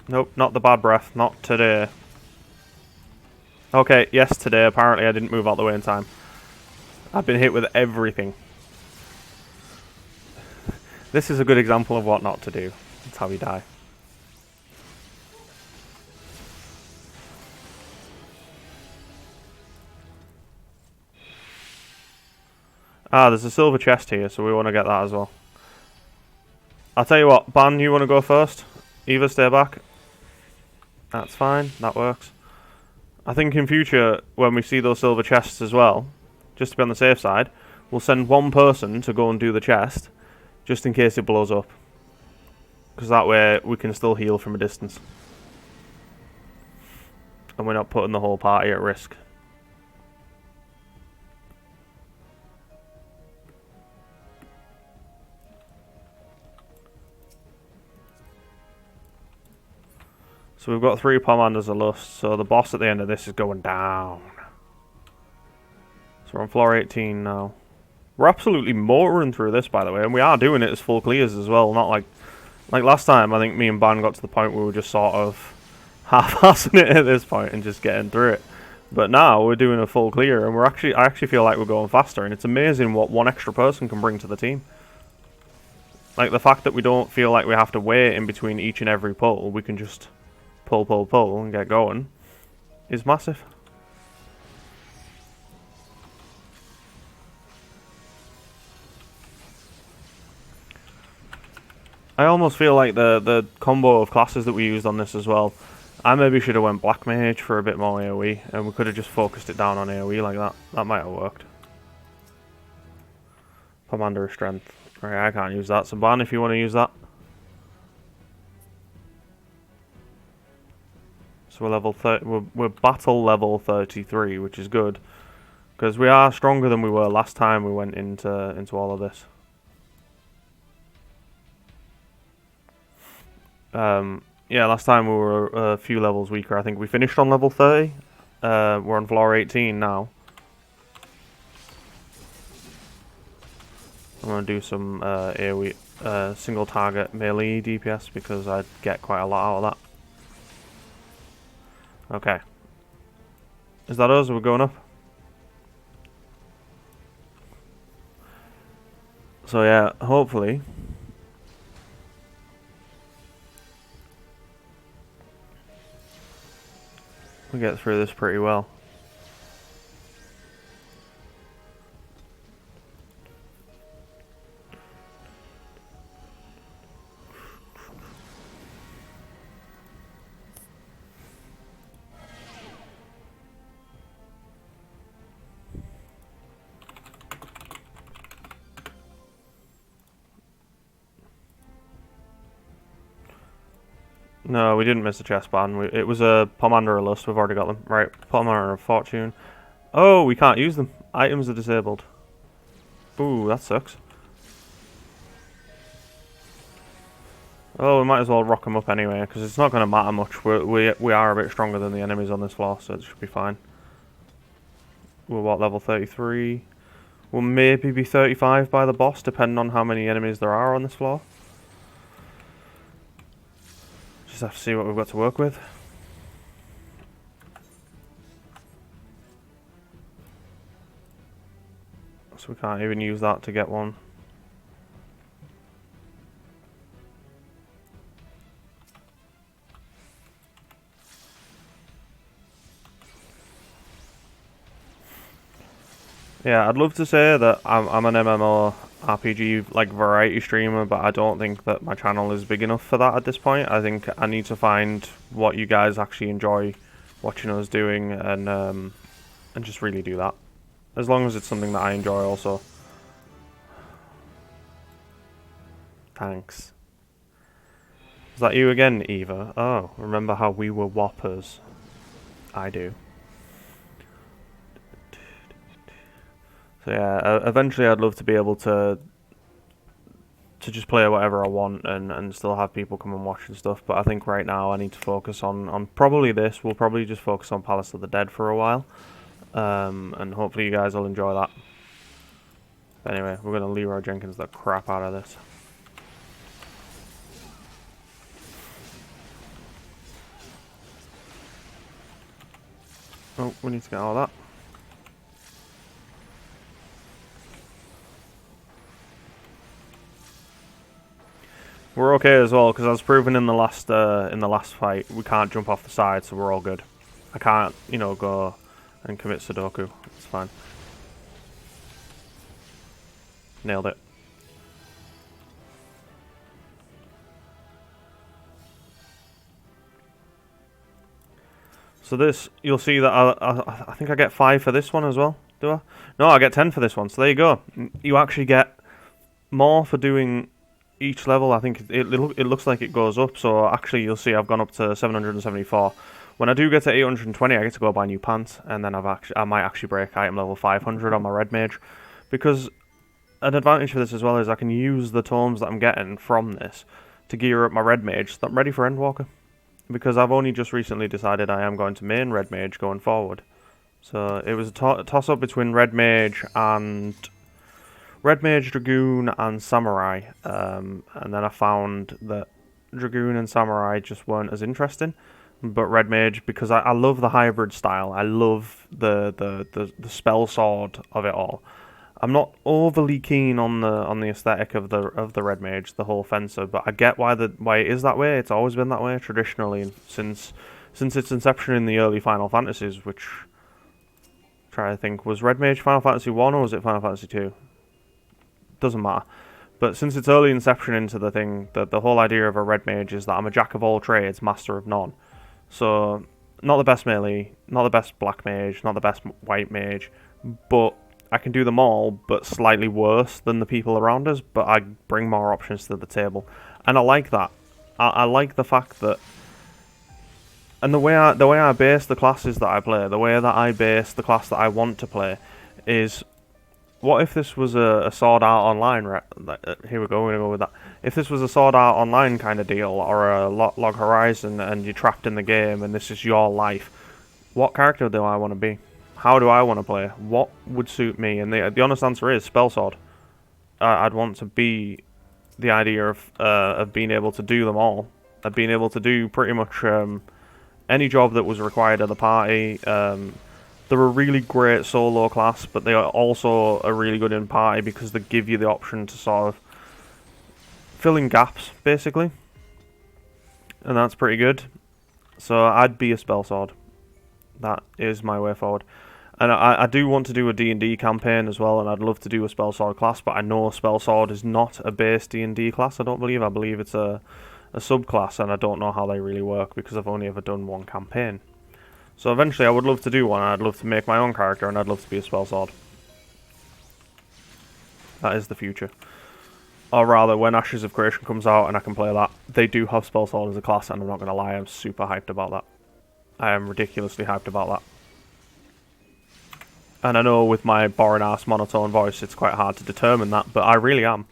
Nope, not the bad breath. Not today. Okay, yes, today. Apparently I didn't move out the way in time. I've been hit with everything. This is a good example of what not to do. That's how we die. Ah, there's a silver chest here, so we want to get that as well. I'll tell you what, Bann, you want to go first? Eva, stay back. That's fine, that works. I think in future, when we see those silver chests as well, just to be on the safe side, we'll send one person to go and do the chest, just in case it blows up. Because that way, we can still heal from a distance. And we're not putting the whole party at risk. So we've got 3 Pommanders of Lust, so the boss at the end of this is going down. So we're on floor 18 now. We're absolutely motoring through this, by the way, and we are doing it as full clears as well. Not like last time. I think me and Bann got to the point where we were just sort of half-assing it at this point and just getting through it. But now we're doing a full clear, and I actually feel like we're going faster, and it's amazing what one extra person can bring to the team. Like the fact that we don't feel like we have to wait in between each and every pull, we can just pull and get going, is massive. I almost feel like the combo of classes that we used on this as well, I maybe should have went Black Mage for a bit more AoE, and we could have just focused it down on AoE like that. That might have worked. Commander of Strength. Right, I can't use that, so Bann if you want to use that. So we're level 30, we're battle level 33, which is good, because we are stronger than we were last time we went into all of this. Yeah, last time we were a few levels weaker. I think we finished on level 30. We're on floor 18 now. I'm going to do some AoE, single target melee DPS because I'd get quite a lot out of that. Okay. Is that us? We're going up? So yeah, hopefully we get through this pretty well. No, we didn't miss a chest ban. It was a Pomander list. We've already got them. Right, Pomander of Fortune. Oh, we can't use them. Items are disabled. Ooh, that sucks. Oh, we might as well rock them up anyway, because it's not going to matter much. We are a bit stronger than the enemies on this floor, so it should be fine. We're what, level 33? We'll maybe be 35 by the boss, depending on how many enemies there are on this floor. Just have to see what we've got to work with. So we can't even use that to get one. Yeah, I'd love to say that I'm an MMO RPG like variety streamer, but I don't think that my channel is big enough for that at this point. I think I need to find what you guys actually enjoy watching us doing, and just really do that. As long as it's something that I enjoy also. Thanks. Is that you again, Eva? Oh, remember how we were whoppers? I do. So yeah, eventually I'd love to be able to just play whatever I want and still have people come and watch and stuff, but I think right now I need to focus on probably this. We'll probably just focus on Palace of the Dead for a while, and hopefully you guys will enjoy that. But anyway, we're going to Leroy Jenkins the crap out of this. Oh, we need to get all that. We're okay as well, because I was proven in the last fight we can't jump off the side, so we're all good. I can't, you know, go and commit Sudoku. It's fine. Nailed it. So this, you'll see that I think I get 5 for this one as well. Do I? No, I get 10 for this one. So there you go. You actually get more for doing each level. I think it looks like it goes up, so actually you'll see I've gone up to 774. When I do get to 820, I get to go buy new pants, and then I might actually break item level 500 on my red mage, because an advantage for this as well is I can use the tomes that I'm getting from this to gear up my red mage so that I'm ready for Endwalker, because I've only just recently decided I am going to main red mage going forward. So it was a toss up between red mage and Red Mage, Dragoon, and Samurai, and then I found that Dragoon and Samurai just weren't as interesting. But Red Mage, because I love the hybrid style, I love the spell sword of it all. I'm not overly keen on the aesthetic of the Red Mage, the whole fencer, but I get why it is that way. It's always been that way traditionally since its inception in the early Final Fantasies, which, try to think, was Red Mage Final Fantasy 1 or was it Final Fantasy 2? Doesn't matter. But since its early inception into the thing, the whole idea of a Red Mage is that I'm a jack of all trades, master of none. So, not the best melee, not the best black mage, not the best white mage, but I can do them all, but slightly worse than the people around us, but I bring more options to the table. And I like that. I like the fact that... And the way I base the classes that I play, the way that I base the class that I want to play, is... What if this was a Sword Art Online... Here we go, we're going to go with that. If this was a Sword Art Online kind of deal, or a Log Horizon, and you're trapped in the game, and this is your life, what character do I want to be? How do I want to play? What would suit me? And the honest answer is Spell Sword. I'd want to be the idea of being able to do them all. Of being able to do pretty much any job that was required of the party. They're a really great solo class, but they are also a really good in party because they give you the option to sort of fill in gaps, basically. And that's pretty good. So I'd be a Spell Sword. That is my way forward. And I do want to do a D&D campaign as well, and I'd love to do a Spell Sword class, but I know Spell Sword is not a base D&D class, I don't believe. I believe it's a subclass, and I don't know how they really work because I've only ever done one campaign. So eventually I would love to do one, and I'd love to make my own character, and I'd love to be a Spell Sword. That is the future. Or rather, when Ashes of Creation comes out and I can play that, they do have Spell Sword as a class, and I'm not going to lie, I'm super hyped about that. I am ridiculously hyped about that. And I know with my boring-ass monotone voice it's quite hard to determine that, but I really am.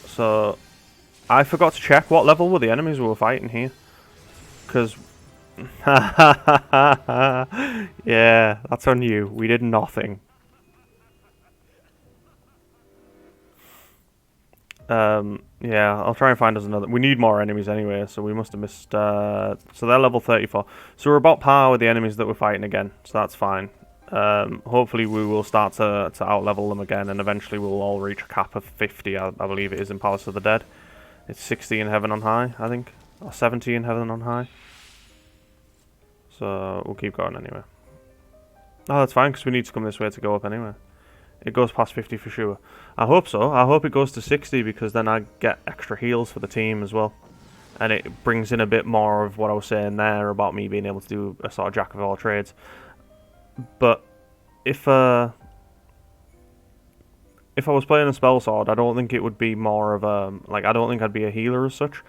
So, I forgot to check what level were the enemies we were fighting here. Because... yeah, that's on you. We did nothing. Yeah, I'll try and find us another... We need more enemies anyway, so we must have missed... So they're level 34. So we're about par with the enemies that we're fighting again, so that's fine. Hopefully we will start to out-level them again, and eventually we'll all reach a cap of 50, I believe it is in Palace of the Dead. It's 60 in Heaven on High, I think. Or 70 in Heaven on High. So we'll keep going anyway. Oh, that's fine, because we need to come this way to go up anyway. It goes past 50 for sure. I hope so. I hope it goes to 60 because then I get extra heals for the team as well. And it brings in a bit more of what I was saying there about me being able to do a sort of jack of all trades. But if I was playing a Spell Sword, I don't think it would be more of a... Like, I don't think I'd be a healer as such.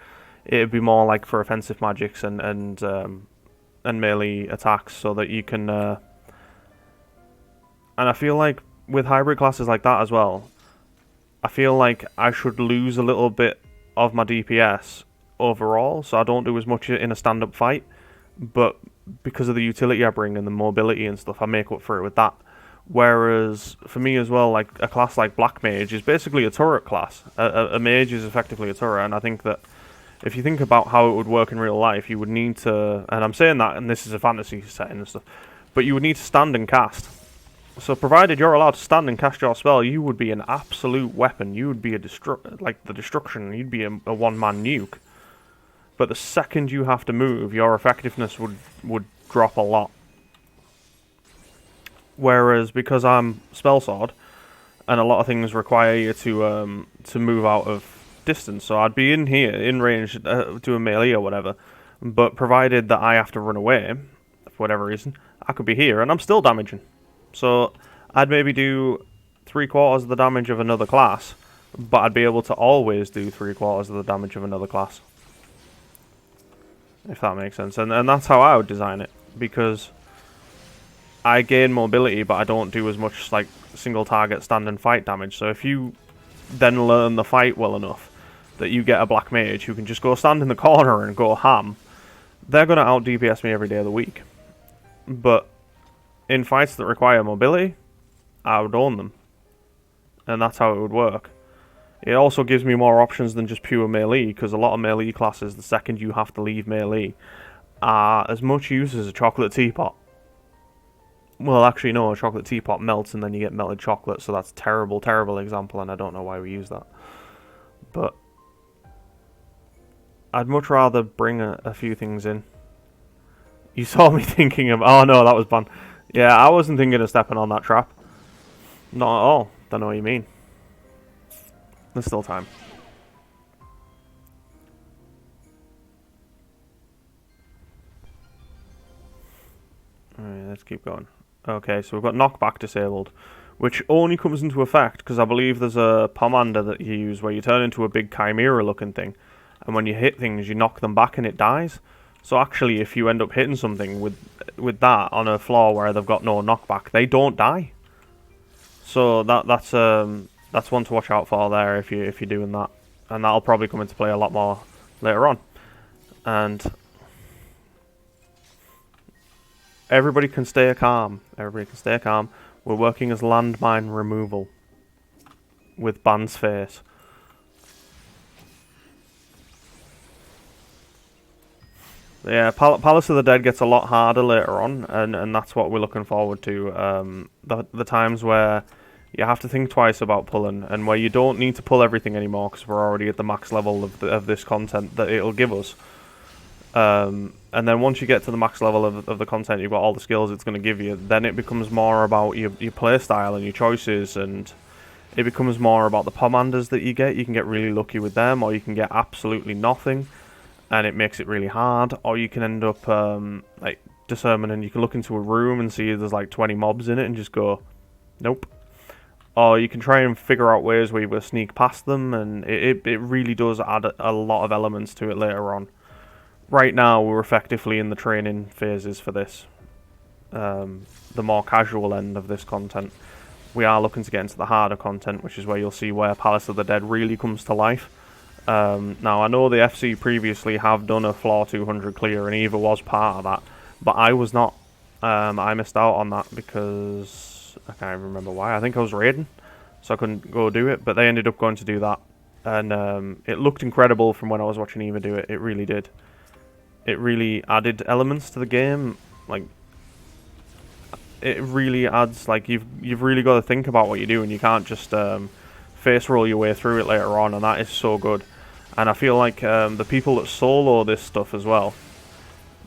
It'd be more like for offensive magics and melee attacks so that you can... And I feel like with hybrid classes like that as well, I feel like I should lose a little bit of my DPS overall, so I don't do as much in a stand-up fight, but because of the utility I bring and the mobility and stuff, I make up for it with that. Whereas, for me as well, like a class like Black Mage is basically a turret class. A mage is effectively a turret, and I think that if you think about how it would work in real life, you would need to, and I'm saying that, and this is a fantasy setting and stuff, but you would need to stand and cast. So provided you're allowed to stand and cast your spell, you would be an absolute weapon. You would be like the destruction. You'd be a one-man nuke. But the second you have to move, your effectiveness would drop a lot. Whereas because I'm Spell Sword, and a lot of things require you to move out of distance, so I'd be in here, in range, to a melee or whatever. But provided that I have to run away, for whatever reason, I could be here, and I'm still damaging. So I'd maybe do 3/4 of the damage of another class, but I'd be able to always do 3/4 of the damage of another class. If that makes sense. And that's how I would design it, because I gain mobility, but I don't do as much like single target stand and fight damage. So if you then learn the fight well enough that you get a Black Mage who can just go stand in the corner and go ham, they're going to out DPS me every day of the week. But in fights that require mobility, I would own them. And that's how it would work. It also gives me more options than just pure melee, because a lot of melee classes, the second you have to leave melee, are as much use as a chocolate teapot. Well, actually, no, a chocolate teapot melts and then you get melted chocolate, so that's a terrible, terrible example, and I don't know why we use that. But I'd much rather bring a few things in. You saw me thinking of... Oh, no, that was Bann. Yeah, I wasn't thinking of stepping on that trap. Not at all. Don't know what you mean. There's still time. Alright, let's keep going. Okay, so we've got knockback disabled, which only comes into effect because I believe there's a pomander that you use where you turn into a big chimera looking thing, and when you hit things you knock them back and it dies. So actually if you end up hitting something with that on a floor where they've got no knockback, they don't die. So that's one to watch out for there if you're doing that, and that'll probably come into play a lot more later on. And everybody can stay calm. Everybody can stay calm. We're working as landmine removal with Bann's face. Yeah, Palace of the Dead gets a lot harder later on, and that's what we're looking forward to. The times where you have to think twice about pulling, and where you don't need to pull everything anymore because we're already at the max level of this content that it'll give us. And then once you get to the max level of the content, you've got all the skills it's going to give you, then it becomes more about your playstyle and your choices, and it becomes more about the pomanders that you get. You can get really lucky with them, or you can get absolutely nothing, and it makes it really hard, or you can end up like discernment, and you can look into a room and see there's like 20 mobs in it and just go, nope. Or you can try and figure out ways where you will sneak past them, and it really does add a lot of elements to it later on. Right now, we're effectively in the training phases for this. The more casual end of this content. We are looking to get into the harder content, which is where you'll see where Palace of the Dead really comes to life. Now, I know the FC previously have done a floor 200 clear, and Eva was part of that, but I was not. I missed out on that because I can't even remember why. I think I was raiding, so I couldn't go do it, but they ended up going to do that. And it looked incredible from when I was watching Eva do it. It really did. It really added elements to the game. Like, it really adds, like, you've really got to think about what you do, and you can't just face roll your way through it later on, and that is so good. And I feel like the people that solo this stuff as well,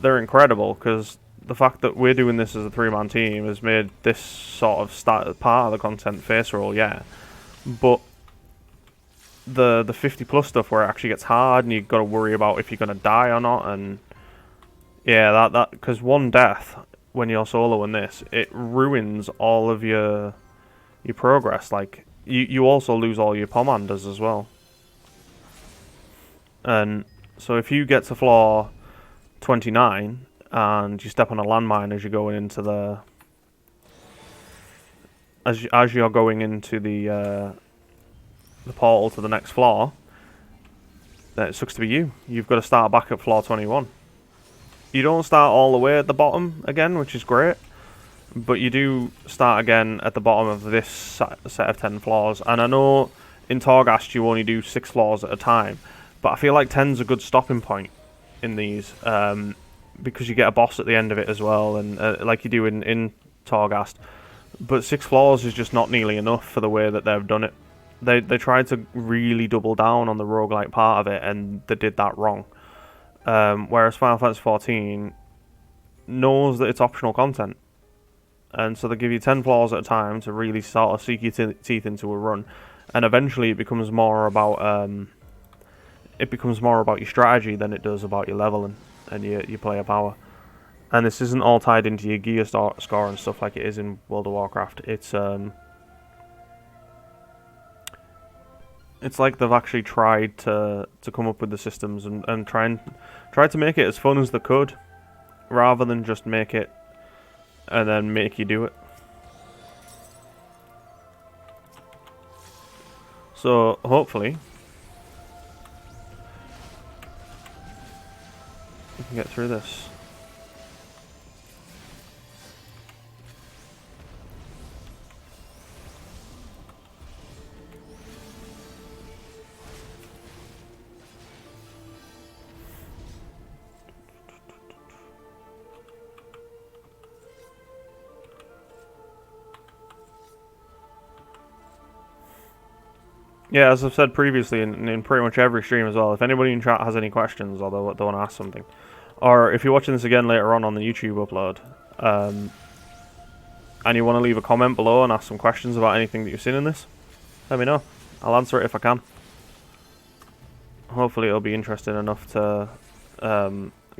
they're incredible, because the fact that we're doing this as a 3-man team has made this sort of part of the content face roll, yeah. But the 50 plus stuff where it actually gets hard and you've got to worry about if you're going to die or not, and yeah, that because one death when you're soloing this, it ruins all of your progress. Like, you also lose all your pomanders as well. And so if you get to floor 29 and you step on a landmine as you're going into the as you're going into the portal to the next floor, then it sucks to be you. You've got to start back at floor 21. You don't start all the way at the bottom again, which is great, but you do start again at the bottom of this set of 10 floors. And I know in Torghast you only do 6 floors at a time, but I feel like 10's a good stopping point in these, because you get a boss at the end of it as well, and like you do in Torghast. But 6 floors is just not nearly enough for the way that they've done it. They tried to really double down on the roguelike part of it, and they did that wrong. Whereas Final Fantasy XIV knows that it's optional content, and so they give you 10 floors at a time to really sort of sink your teeth into a run, and eventually it becomes more about your strategy than it does about your leveling and your player power. And this isn't all tied into your gear score and stuff like it is in World of Warcraft. It's like they've actually tried to come up with the systems and try to make it as fun as they could, rather than just make it and then make you do it. So hopefully get through this. Yeah, as I've said previously in pretty much every stream as well, if anybody in chat has any questions or they want to ask something, or if you're watching this again later on the YouTube upload, and you want to leave a comment below and ask some questions about anything that you've seen in this, let me know. I'll answer it if I can. Hopefully it'll be interesting enough to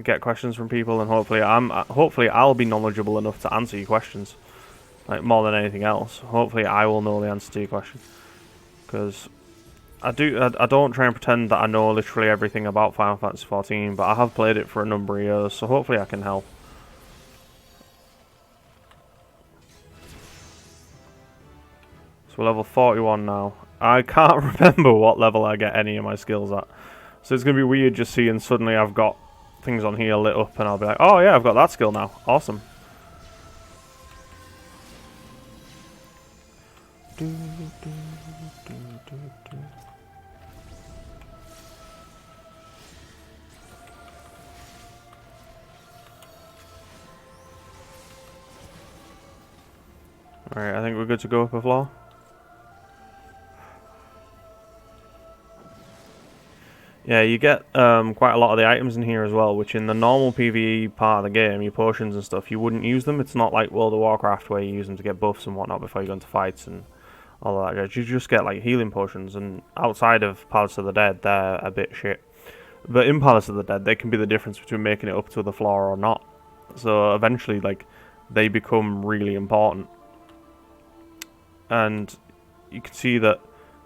get questions from people, and hopefully I'll be knowledgeable enough to answer your questions, like more than anything else. Hopefully I will know the answer to your question, because I don't try and pretend that I know literally everything about Final Fantasy XIV, but I have played it for a number of years, so hopefully I can help. So we're level 41 now. I can't remember what level I get any of my skills at, so it's going to be weird just seeing suddenly I've got things on here lit up and I'll be like, oh yeah, I've got that skill now. Awesome. Alright, I think we're good to go up a floor. Yeah, you get quite a lot of the items in here as well, which in the normal PvE part of the game, your potions and stuff, you wouldn't use them. It's not like World of Warcraft where you use them to get buffs and whatnot before you go into fights and all of that. You just get like healing potions, and outside of Palace of the Dead, they're a bit shit. But in Palace of the Dead, they can be the difference between making it up to the floor or not. So eventually, like, they become really important. And you can see that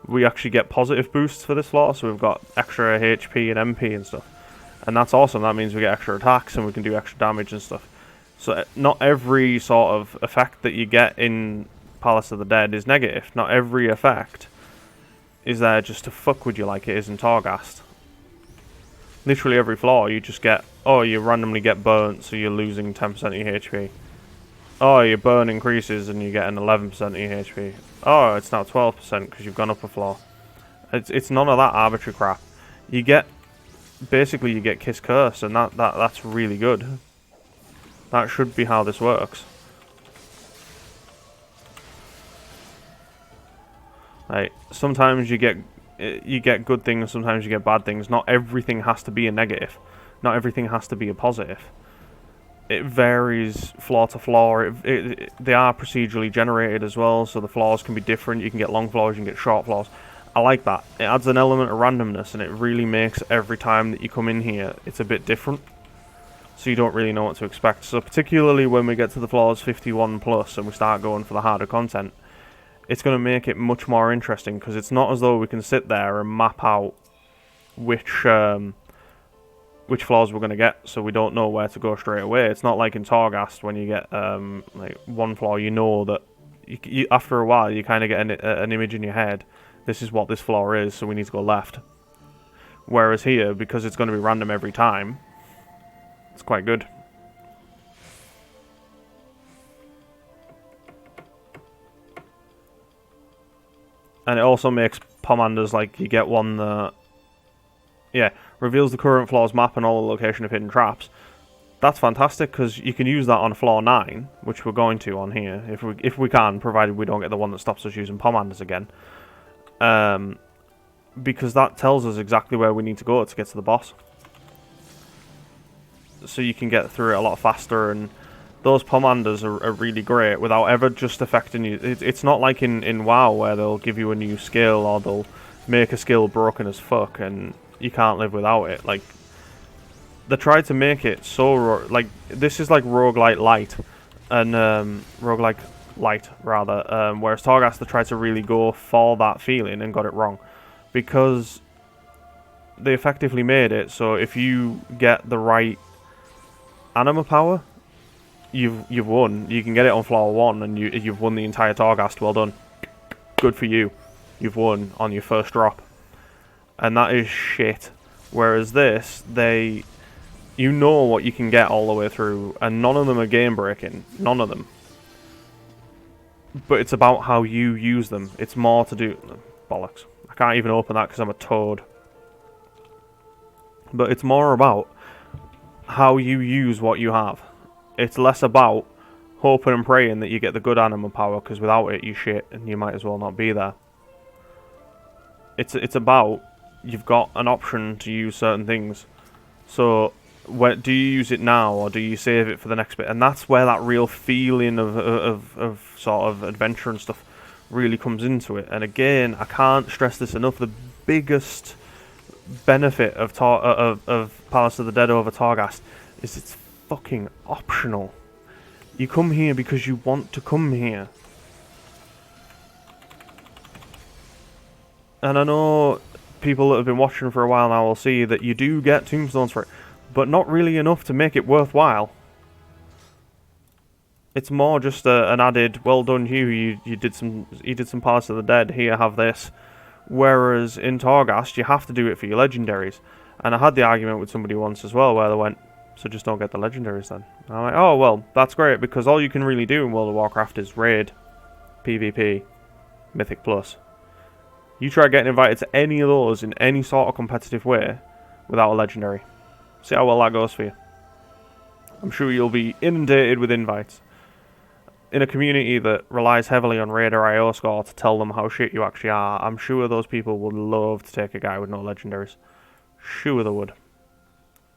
we actually get positive boosts for this floor, so we've got extra HP and MP and stuff. And that's awesome. That means we get extra attacks and we can do extra damage and stuff. So not every sort of effect that you get in Palace of the Dead is negative. Not every effect is there just to fuck with you like it is in Torghast. Literally every floor you just get, oh, you randomly get burnt, so you're losing 10% of your HP. Oh, your burn increases and you get an 11% of your HP. Oh, it's now 12% because you've gone up a floor. It's none of that arbitrary crap. You get, basically you get Kiss Curse, and that's really good. That should be how this works. Like, sometimes you get good things, sometimes you get bad things. Not everything has to be a negative. Not everything has to be a positive. It varies floor to floor. They are procedurally generated as well, so the floors can be different. You can get long floors, you can get short floors. I like that. It adds an element of randomness, and it really makes every time that you come in here, it's a bit different. So you don't really know what to expect. So particularly when we get to the floors 51 plus and we start going for the harder content, it's going to make it much more interesting, because it's not as though we can sit there and map out which floors we're going to get, so we don't know where to go straight away. It's not like in Torghast when you get like one floor, you know that you after a while you kind of get an image in your head. This is what this floor is, so we need to go left. Whereas here, because it's going to be random every time, it's quite good. And it also makes Pomanders, like, you get one that, yeah, reveals the current floor's map and all the location of hidden traps. That's fantastic, because you can use that on floor 9, which we're going to on here, if we can, provided we don't get the one that stops us using Pomanders again. Because that tells us exactly where we need to go to get to the boss. So you can get through it a lot faster, and those Pomanders are really great without ever just affecting you. It's not like in WoW where they'll give you a new skill, or they'll make a skill broken as fuck and you can't live without it. Like, they tried to make it so, like, this is like roguelite light, and roguelike light rather, whereas Torghast, they tried to really go for that feeling and got it wrong, because they effectively made it so if you get the right anima power, you've won. You can get it on floor 1 and you've won the entire Torghast. Well done. Good for you. You've won on your first drop. And that is shit. Whereas this, they You know what you can get all the way through, and none of them are game breaking. None of them. But it's about how you use them. It's more to do... Bollocks. I can't even open that because I'm a toad. But it's more about how you use what you have. It's less about hoping and praying that you get the good animal power, because without it you shit and you might as well not be there. It's about you've got an option to use certain things. So do you use it now or do you save it for the next bit? And that's where that real feeling of sort of adventure and stuff really comes into it. And again, I can't stress this enough. The biggest benefit of Palace of the Dead over Torghast is it's fucking optional. You come here because you want to come here. And I know people that have been watching for a while now will see that you do get tombstones for it, but not really enough to make it worthwhile. It's more just an added, well done you did some Palace of the Dead, here, have this. Whereas in Torghast, you have to do it for your legendaries. And I had the argument with somebody once as well, where they went, so just don't get the legendaries then. And I'm like, oh well, that's great, because all you can really do in World of Warcraft is raid, PvP, Mythic Plus. You try getting invited to any of those in any sort of competitive way without a legendary. See how well that goes for you. I'm sure you'll be inundated with invites. In a community that relies heavily on raid or IO score to tell them how shit you actually are, I'm sure those people would love to take a guy with no legendaries. Sure they would.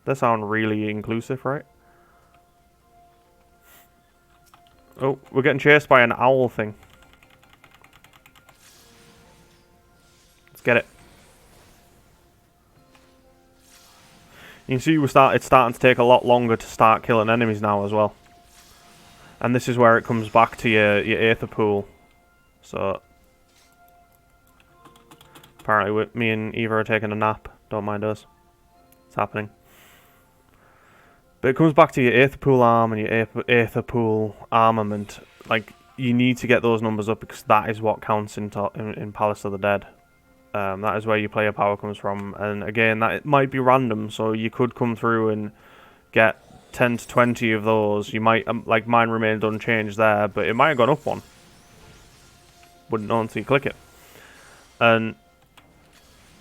They sound really inclusive, right? Oh, we're getting chased by an owl thing. Get it. You can see it's starting to take a lot longer to start killing enemies now as well. And this is where it comes back to your Aether pool. So apparently me and Eva are taking a nap. Don't mind us. It's happening. But it comes back to your Aether pool arm and your Aether pool armament. Like, you need to get those numbers up because that is what counts in Palace of the Dead. That is where your player power comes from, and again, that it might be random, so you could come through and get 10 to 20 of those. You might, like mine remained unchanged there, but it might have gone up one. Wouldn't know until you click it. And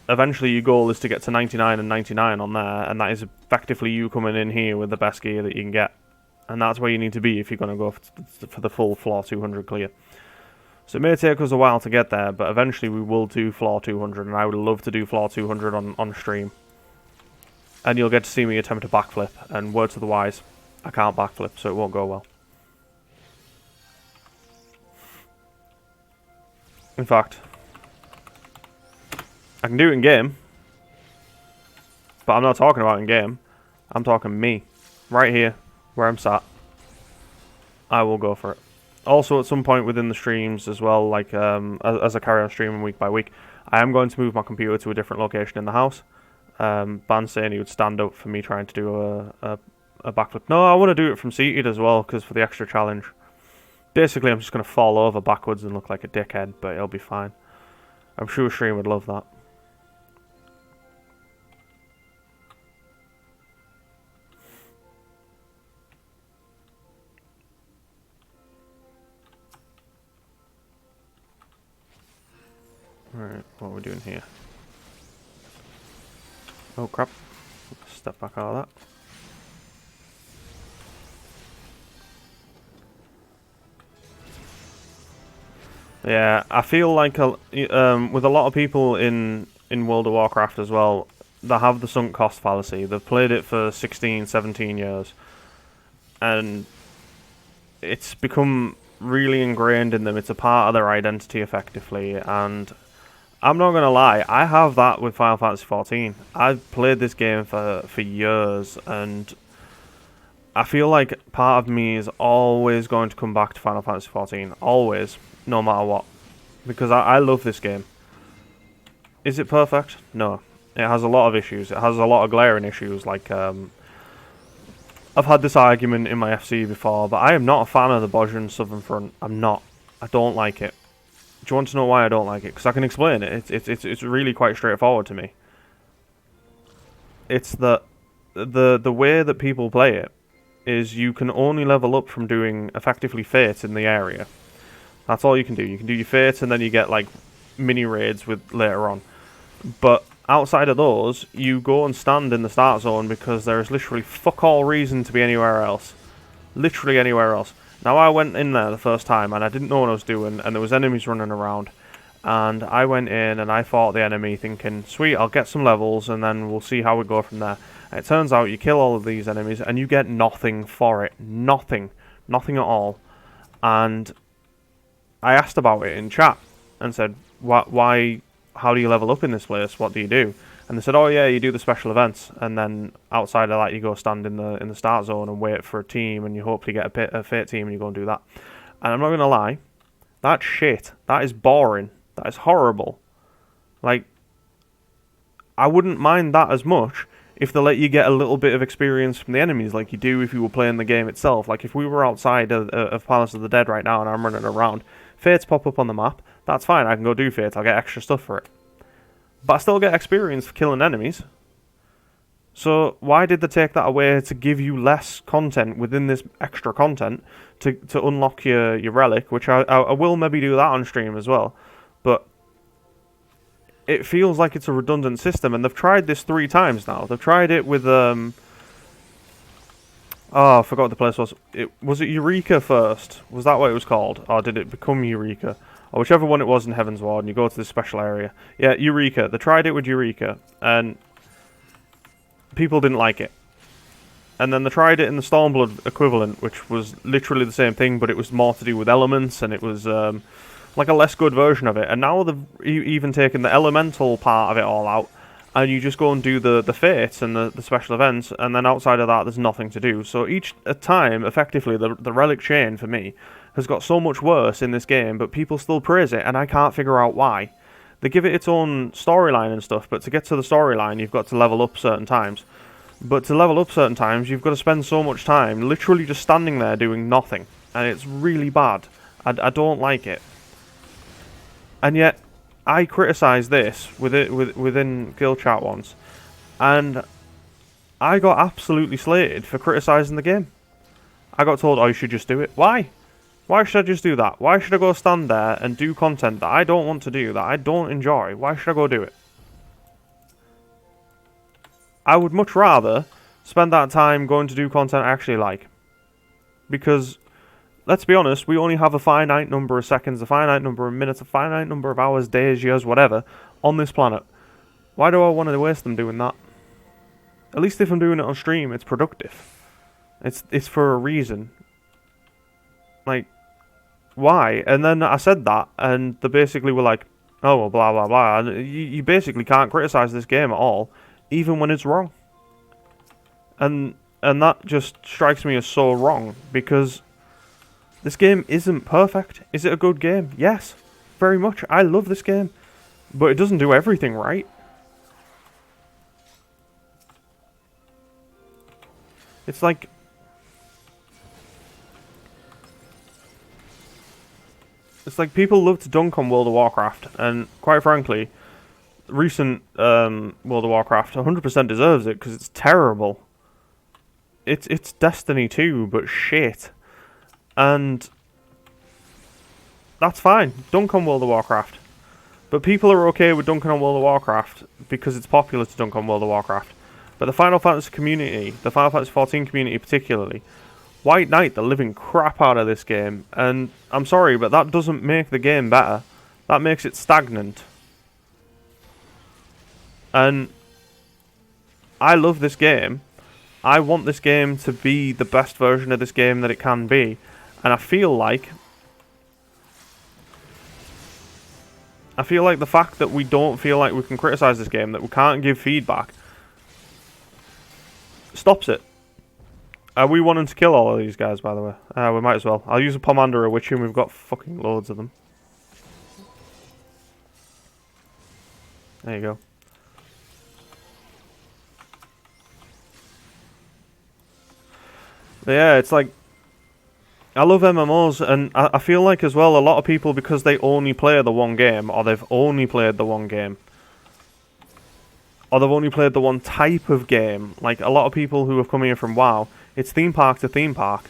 eventually your goal is to get to 99 and 99 on there, and that is effectively you coming in here with the best gear that you can get. And that's where you need to be if you're going to go for the full floor 200 clear. So it may take us a while to get there, but eventually we will do floor 200, and I would love to do floor 200 on stream. And you'll get to see me attempt a backflip, and word to the wise, I can't backflip, so it won't go well. In fact, I can do it in game, but I'm not talking about in game. I'm talking me, right here, where I'm sat. I will go for it. Also, at some point within the streams as well, like as I carry on streaming week by week, I am going to move my computer to a different location in the house. Bann saying he would stand up for me trying to do a backflip. No, I want to do it from seated as well, because for the extra challenge. Basically, I'm just going to fall over backwards and look like a dickhead, but it'll be fine. I'm sure stream would love that. Alright, what are we doing here? Oh crap. Step back out of that. Yeah, I feel like with a lot of people in World of Warcraft as well, they have the sunk cost fallacy. They've played it for 16, 17 years. And it's become really ingrained in them. It's a part of their identity effectively, and I'm not going to lie, I have that with Final Fantasy XIV. I've played this game for years, and I feel like part of me is always going to come back to Final Fantasy XIV. Always, no matter what. Because I love this game. Is it perfect? No. It has a lot of issues. It has a lot of glaring issues, like I've had this argument in my FC before, but I am not a fan of the Bosnian Southern Front. I'm not. I don't like it. Do you want to know why I don't like it? Because I can explain it. It's really quite straightforward to me. It's that the way that people play it is you can only level up from doing effectively fates in the area. That's all you can do. You can do your fates and then you get like mini raids with later on. But outside of those, you go and stand in the start zone because there is literally fuck all reason to be anywhere else. Literally anywhere else. Now I went in there the first time and I didn't know what I was doing and there was enemies running around. And I went in and I fought the enemy thinking, sweet, I'll get some levels and then we'll see how we go from there. And it turns out you kill all of these enemies and you get nothing for it. Nothing. Nothing at all. And I asked about it in chat and said, why, how do you level up in this place? What do you do? And they said, oh yeah, you do the special events, and then outside of that you go stand in the start zone and wait for a team, and you hopefully get a fate team and you go and do that. And I'm not going to lie, that's shit. That is boring. That is horrible. Like, I wouldn't mind that as much if they let you get a little bit of experience from the enemies like you do if you were playing the game itself. Like, if we were outside of Palace of the Dead right now and I'm running around, fates pop up on the map, that's fine, I can go do fates, I'll get extra stuff for it. But I still get experience for killing enemies. So why did they take that away to give you less content within this extra content to unlock your relic, which I will maybe do that on stream as well. But it feels like it's a redundant system, and they've tried this 3 times now. They've tried it with oh, I forgot what the place was. Was it Eureka first? Was that what it was called? Or did it become Eureka? Or whichever one it was in Heaven's Ward, and you go to this special area. Yeah, Eureka. They tried it with Eureka, and people didn't like it. And then they tried it in the Stormblood equivalent, which was literally the same thing, but it was more to do with elements, and it was like a less good version of it. And now they've even taken the elemental part of it all out, and you just go and do the fates and the special events, and then outside of that there's nothing to do. So each time, effectively, the relic chain for me has got so much worse in this game, but people still praise it, and I can't figure out why. They give it its own storyline and stuff, but to get to the storyline you've got to level up certain times. But to level up certain times you've got to spend so much time literally just standing there doing nothing, and it's really bad. I don't like it. And yet I criticised this within Guild Chat once, and I got absolutely slated for criticising the game. I got told, oh, you should just do it. Why? Why should I just do that? Why should I go stand there and do content that I don't want to do, that I don't enjoy? Why should I go do it? I would much rather spend that time going to do content I actually like. Because, let's be honest, we only have a finite number of seconds, a finite number of minutes, a finite number of hours, days, years, whatever, on this planet. Why do I want to waste them doing that? At least if I'm doing it on stream, it's productive. It's for a reason. Like, why? And then I said that, and they basically were like, oh, well, blah, blah, blah. And you basically can't criticise this game at all, even when it's wrong. And that just strikes me as so wrong, because this game isn't perfect. Is it a good game? Yes, very much. I love this game. But it doesn't do everything right. It's like... It's like people love to dunk on World of Warcraft, and quite frankly, recent World of Warcraft 100% deserves it, because it's terrible. It's Destiny 2, but shit. And that's fine. Dunk on World of Warcraft. But people are okay with dunking on World of Warcraft because it's popular to dunk on World of Warcraft. But the Final Fantasy community, the Final Fantasy 14 community particularly, White Knight the living crap out of this game. And I'm sorry, but that doesn't make the game better. That makes it stagnant. And I love this game. I want this game to be the best version of this game that it can be. And I feel like the fact that we don't feel like we can criticise this game, that we can't give feedback, stops it. Are we wanting to kill all of these guys, by the way? We might as well. I'll use a Pomander, which we've got fucking loads of them. There you go. But yeah, it's like, I love MMOs, and I feel like as well, a lot of people, because they only play the one game, or they've only played the one game, or they've only played the one type of game. Like a lot of people who have come here from WoW, it's theme park to theme park.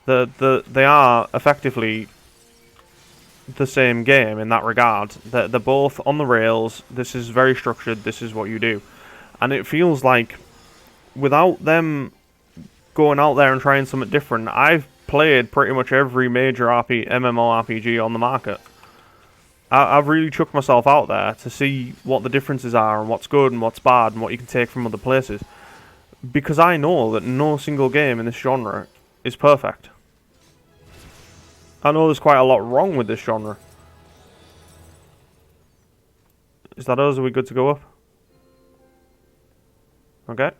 They are effectively the same game in that regard. They're both on the rails. This is very structured. This is what you do, and it feels like without them going out there and trying something different, I've played pretty much every major MMORPG on the market. I've really chucked myself out there to see what the differences are and what's good and what's bad and what you can take from other places. Because I know that no single game in this genre is perfect. I know there's quite a lot wrong with this genre. Is that us? Are we good to go up? Okay.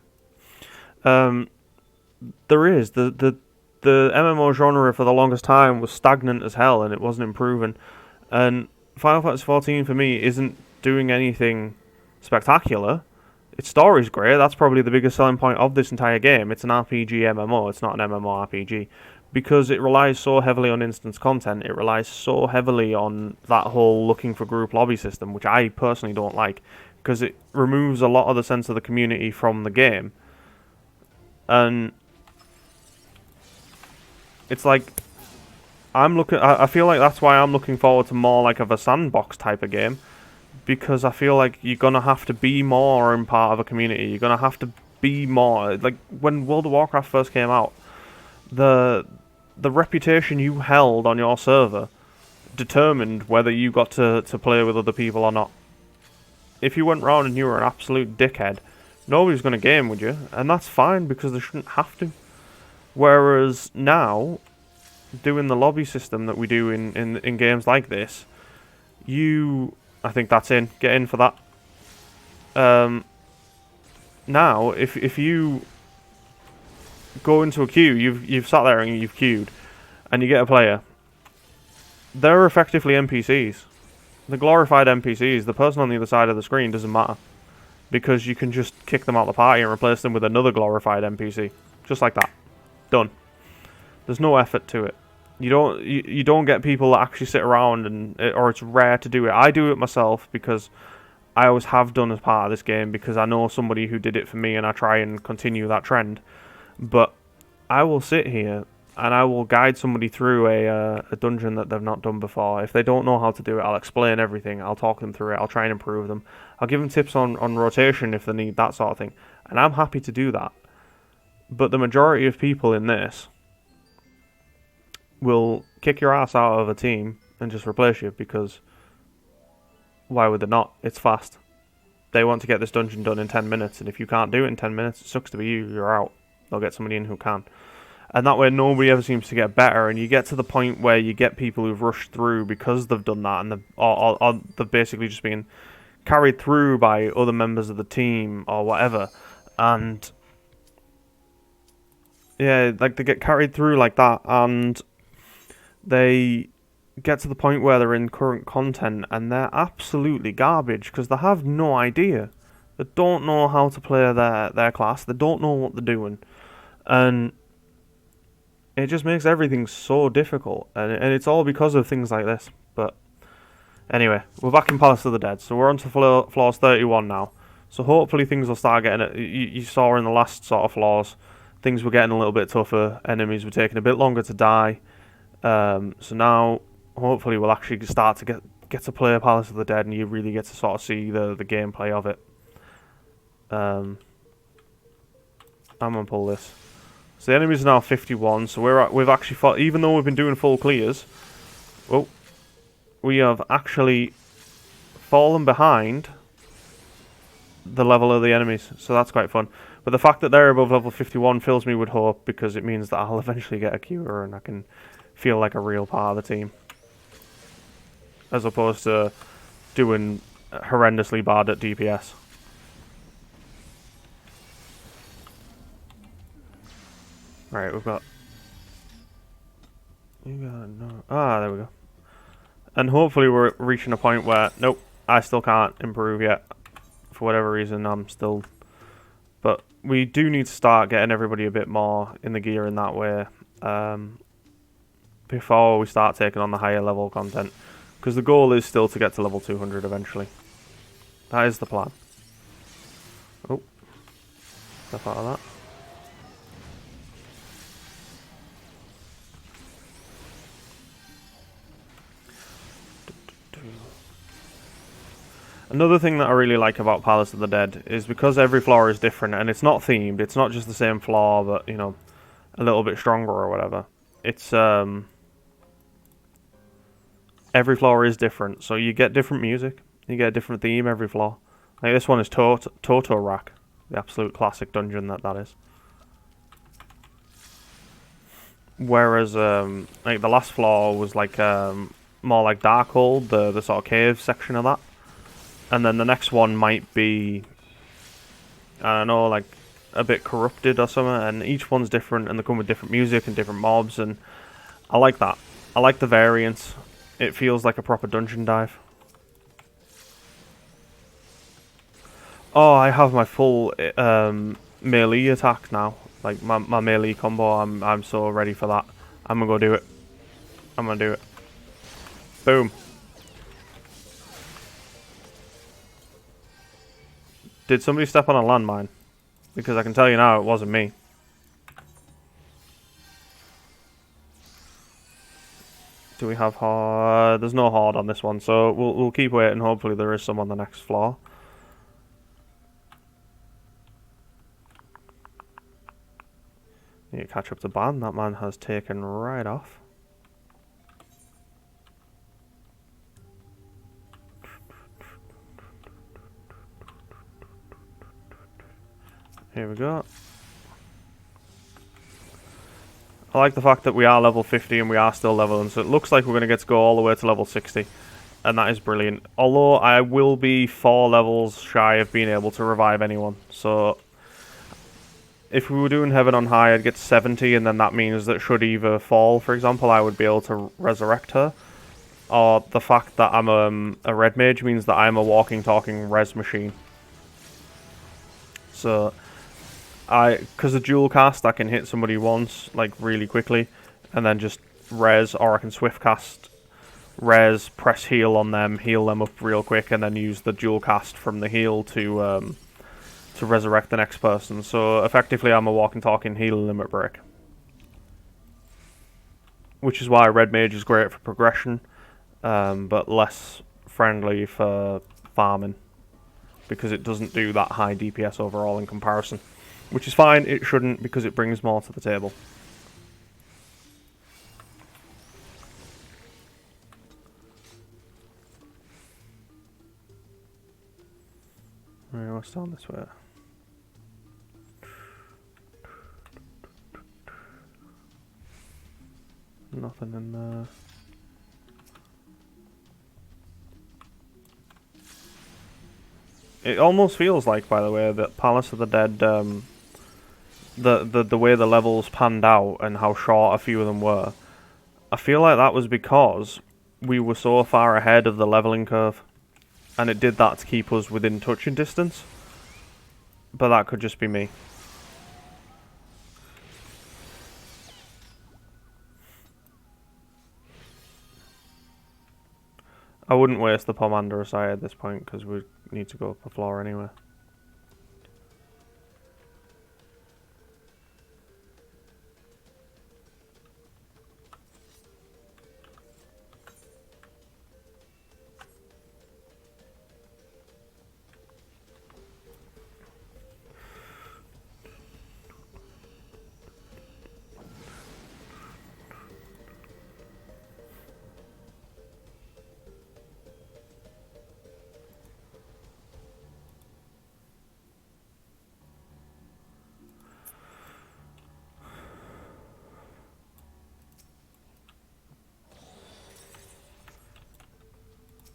There is. The MMO genre for the longest time was stagnant as hell and it wasn't improving. And Final Fantasy XIV for me isn't doing anything spectacular. Its story's great. That's probably the biggest selling point of this entire game. It's an RPG MMO. It's not an MMORPG. Because it relies so heavily on instance content. It relies so heavily on that whole looking for group lobby system, which I personally don't like. Because it removes a lot of the sense of the community from the game. And it's like I feel like that's why I'm looking forward to more like of a sandbox type of game, because I feel like you're gonna have to be more in part of a community. You're gonna have to be more like when World of Warcraft first came out. The reputation you held on your server determined whether you got to play with other people or not. If you went round and you were an absolute dickhead, nobody's gonna game with you, and that's fine because they shouldn't have to. Whereas now, doing the lobby system that we do in games like this, I think that's in. Get in for that. Now, if you go into a queue, you've sat there and you've queued, and you get a player, they're effectively NPCs. The glorified NPCs, the person on the other side of the screen doesn't matter. Because you can just kick them out of the party and replace them with another glorified NPC. Just like that. Done. There's no effort to it. You don't get people that actually sit around or it's rare to do it. I do it myself because I always have done as part of this game because I know somebody who did it for me and I try and continue that trend. But I will sit here and I will guide somebody through a dungeon that they've not done before. If they don't know how to do it, I'll explain everything. I'll talk them through it. I'll try and improve them. I'll give them tips on rotation if they need that sort of thing. And I'm happy to do that. But the majority of people in this will kick your ass out of a team and just replace you because why would they not? It's fast. They want to get this dungeon done in 10 minutes, and if you can't do it in 10 minutes, it sucks to be you, you're out. They'll get somebody in who can. And that way nobody ever seems to get better, and you get to the point where you get people who've rushed through because they've done that, and they've basically just been carried through by other members of the team or whatever, and yeah, like they get carried through like that, and they get to the point where they're in current content and they're absolutely garbage because they have no idea. They don't know how to play their class. They don't know what they're doing. And it just makes everything so difficult. And it's all because of things like this. But anyway, we're back in Palace of the Dead. So we're on to floors 31 now. So hopefully things will start getting... You saw in the last sort of floors, things were getting a little bit tougher. Enemies were taking a bit longer to die. So now, hopefully, we'll actually start to get to play Palace of the Dead, and you really get to sort of see the gameplay of it. I'm gonna pull this. So the enemies are now 51. So we've actually fought, even though we've been doing full clears. Oh, we have actually fallen behind the level of the enemies. So that's quite fun. But the fact that they're above level 51 fills me with hope because it means that I'll eventually get a cure and I can feel like a real part of the team, as opposed to doing horrendously bad at DPS. Right, we've got... there we go. And hopefully we're reaching a point where... Nope, I still can't improve yet. For whatever reason, I'm still... But we do need to start getting everybody a bit more in the gear in that way. Before we start taking on the higher level content. Because the goal is still to get to level 200 eventually. That is the plan. Step out of that. Another thing that I really like about Palace of the Dead is because every floor is different and it's not themed. It's not just the same floor, but you know, a little bit stronger or whatever. It's every floor is different, so you get different music. You get a different theme every floor. Like this one is Toto Rack, the absolute classic dungeon that is. Whereas like the last floor was like more like Darkhold, the sort of cave section of that. And then the next one might be, I don't know, like a bit corrupted or something, and each one's different and they come with different music and different mobs, and I like that. I like the variance. It feels like a proper dungeon dive. Oh, I have my full melee attack now. Like my melee combo, I'm so ready for that. I'm gonna go do it. I'm gonna do it. Boom. Did somebody step on a landmine? Because I can tell you now it wasn't me. Do we have horde? There's no horde on this one, so we'll keep waiting. Hopefully there is some on the next floor. Need to catch up to Bann. That man has taken right off. Here we go. I like the fact that we are level 50 and we are still leveling, so it looks like we're going to get to go all the way to level 60. And that is brilliant. Although I will be 4 levels shy of being able to revive anyone. So if we were doing Heaven on High, I'd get 70, and then that means that should Eva fall, for example, I would be able to resurrect her. Or the fact that I'm a red mage means that I'm a walking, talking res machine. So because of dual cast, I can hit somebody once, like really quickly, and then just res, or I can swift cast, res, press heal on them, heal them up real quick, and then use the dual cast from the heal to resurrect the next person. So effectively, I'm a walking, talking heal limit break, which is why red mage is great for progression, but less friendly for farming because it doesn't do that high DPS overall in comparison. Which is fine, it shouldn't, because it brings more to the table. Right, what's down this way? Nothing in there. It almost feels like, by the way, that Palace of the Dead, the way the levels panned out and how short a few of them were, I feel like that was because we were so far ahead of the leveling curve, and it did that to keep us within touching distance. But that could just be me. I wouldn't waste the Pomander aside at this point because we need to go up a floor anyway.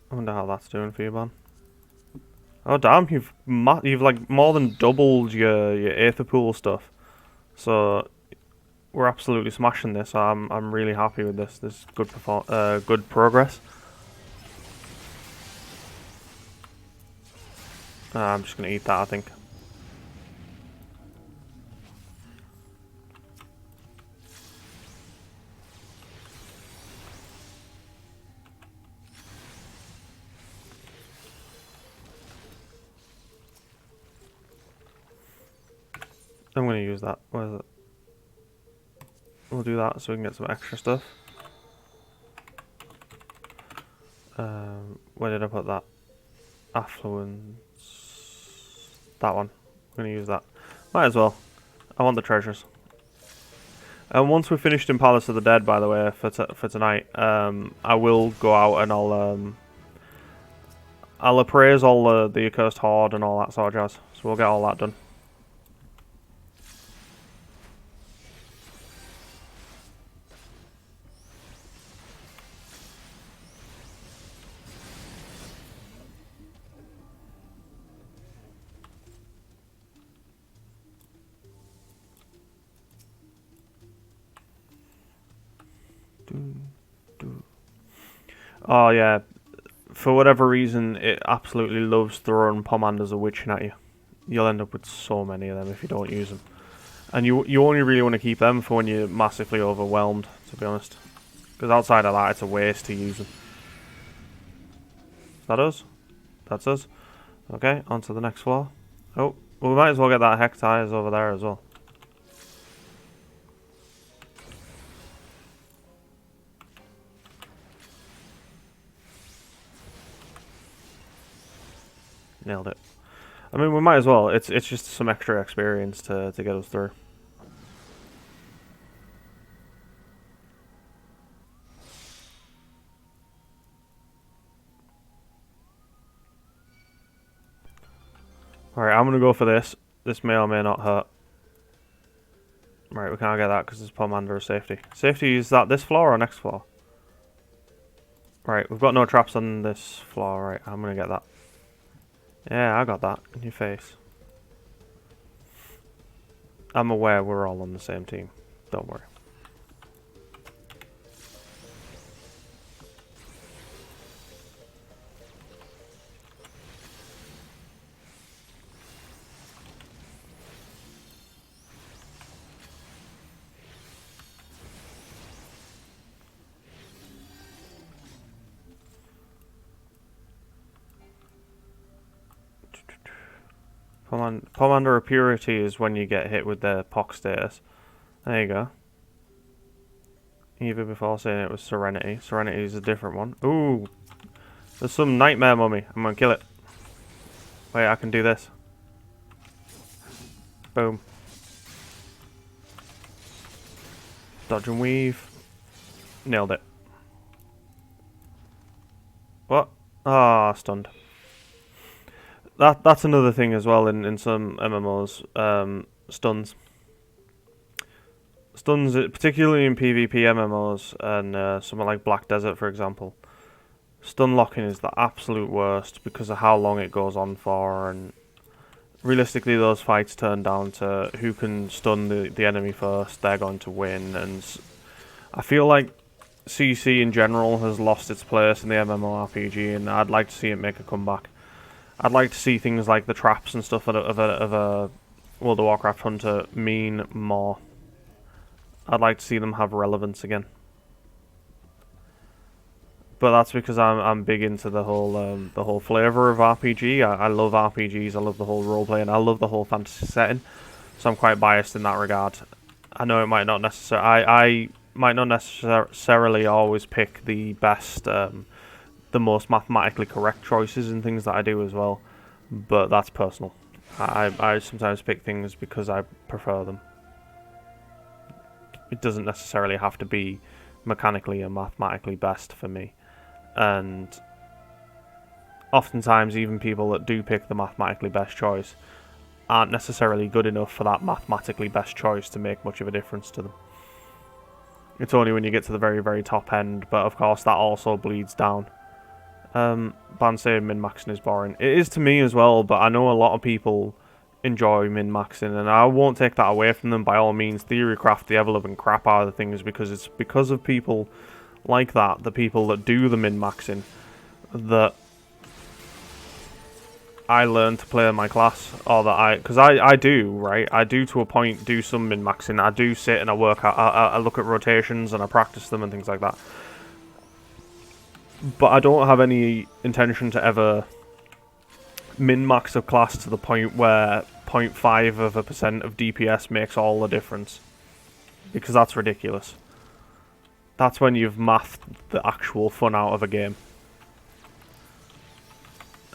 I wonder how that's doing for you, Bann. Oh damn, you've like more than doubled your Aether Pool stuff. So we're absolutely smashing this. I'm really happy with this. This is good progress. I'm just gonna eat that, I think. I'm going to use that. Where is it? We'll do that so we can get some extra stuff. Where did I put that? Affluence. That one. I'm going to use that. Might as well. I want the treasures. And once we're finished in Palace of the Dead, by the way, for tonight, I will go out and I'll appraise all the accursed horde and all that sort of jazz. So we'll get all that done. Oh yeah, for whatever reason, it absolutely loves throwing Pomanders of Witching at you. You'll end up with so many of them if you don't use them. And you only really want to keep them for when you're massively overwhelmed, to be honest. Because outside of that, it's a waste to use them. Is that us? That's us. Okay, on to the next floor. Oh, well, we might as well get that Hectires over there as well. Nailed it. I mean, we might as well. It's just some extra experience to get us through. Alright, I'm gonna go for this. This may or may not hurt. Right, we can't get that because it's Pomander of Safety. Safety, is that this floor or next floor? Right, we've got no traps on this floor. Right, I'm gonna get that. Yeah, I got that in your face. I'm aware we're all on the same team. Don't worry. Pomander of Purity is when you get hit with the pox status. There you go. Even before saying it was Serenity. Serenity is a different one. Ooh! There's some Nightmare Mummy. I'm gonna kill it. Wait, I can do this. Boom. Dodge and weave. Nailed it. What? Ah, stunned. That's another thing as well in some MMOs. Stuns. Stuns, particularly in PvP MMOs and somewhere like Black Desert, for example. Stun locking is the absolute worst because of how long it goes on for, and realistically those fights turn down to who can stun the enemy first. They're going to win, and I feel like CC in general has lost its place in the MMORPG, and I'd like to see it make a comeback. I'd like to see things like the traps and stuff of a World of Warcraft hunter mean more. I'd like to see them have relevance again. But that's because I'm big into the whole flavor of RPG. I love RPGs. I love the whole roleplay, and I love the whole fantasy setting. So I'm quite biased in that regard. I know it might not necessarily. I might not necessarily always pick the best. The most mathematically correct choices and things that I do as well, but that's personal. I sometimes pick things because I prefer them. It doesn't necessarily have to be mechanically and mathematically best for me, and oftentimes even people that do pick the mathematically best choice aren't necessarily good enough for that mathematically best choice to make much of a difference to them. It's only when you get to the very, very top end, but of course that also bleeds down. Bann saying min-maxing is boring. It is to me as well, but I know a lot of people enjoy min-maxing, and I won't take that away from them by all means. Theorycraft, the ever-loving crap out of things, because it's because of people like that, the people that do the min-maxing, that I learn to play my class, or that because I do, right? I do to a point do some min-maxing. I do sit and I work out, I look at rotations and I practice them and things like that. But I don't have any intention to ever min-max a class to the point where 0.5% of DPS makes all the difference. Because that's ridiculous. That's when you've mathed the actual fun out of a game.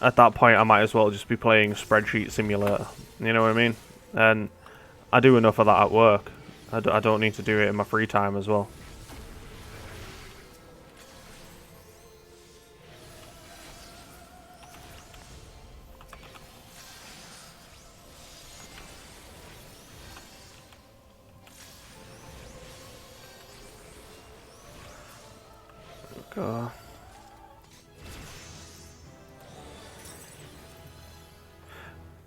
At that point, I might as well just be playing Spreadsheet Simulator. You know what I mean? And I do enough of that at work. I don't need to do it in my free time as well. Go.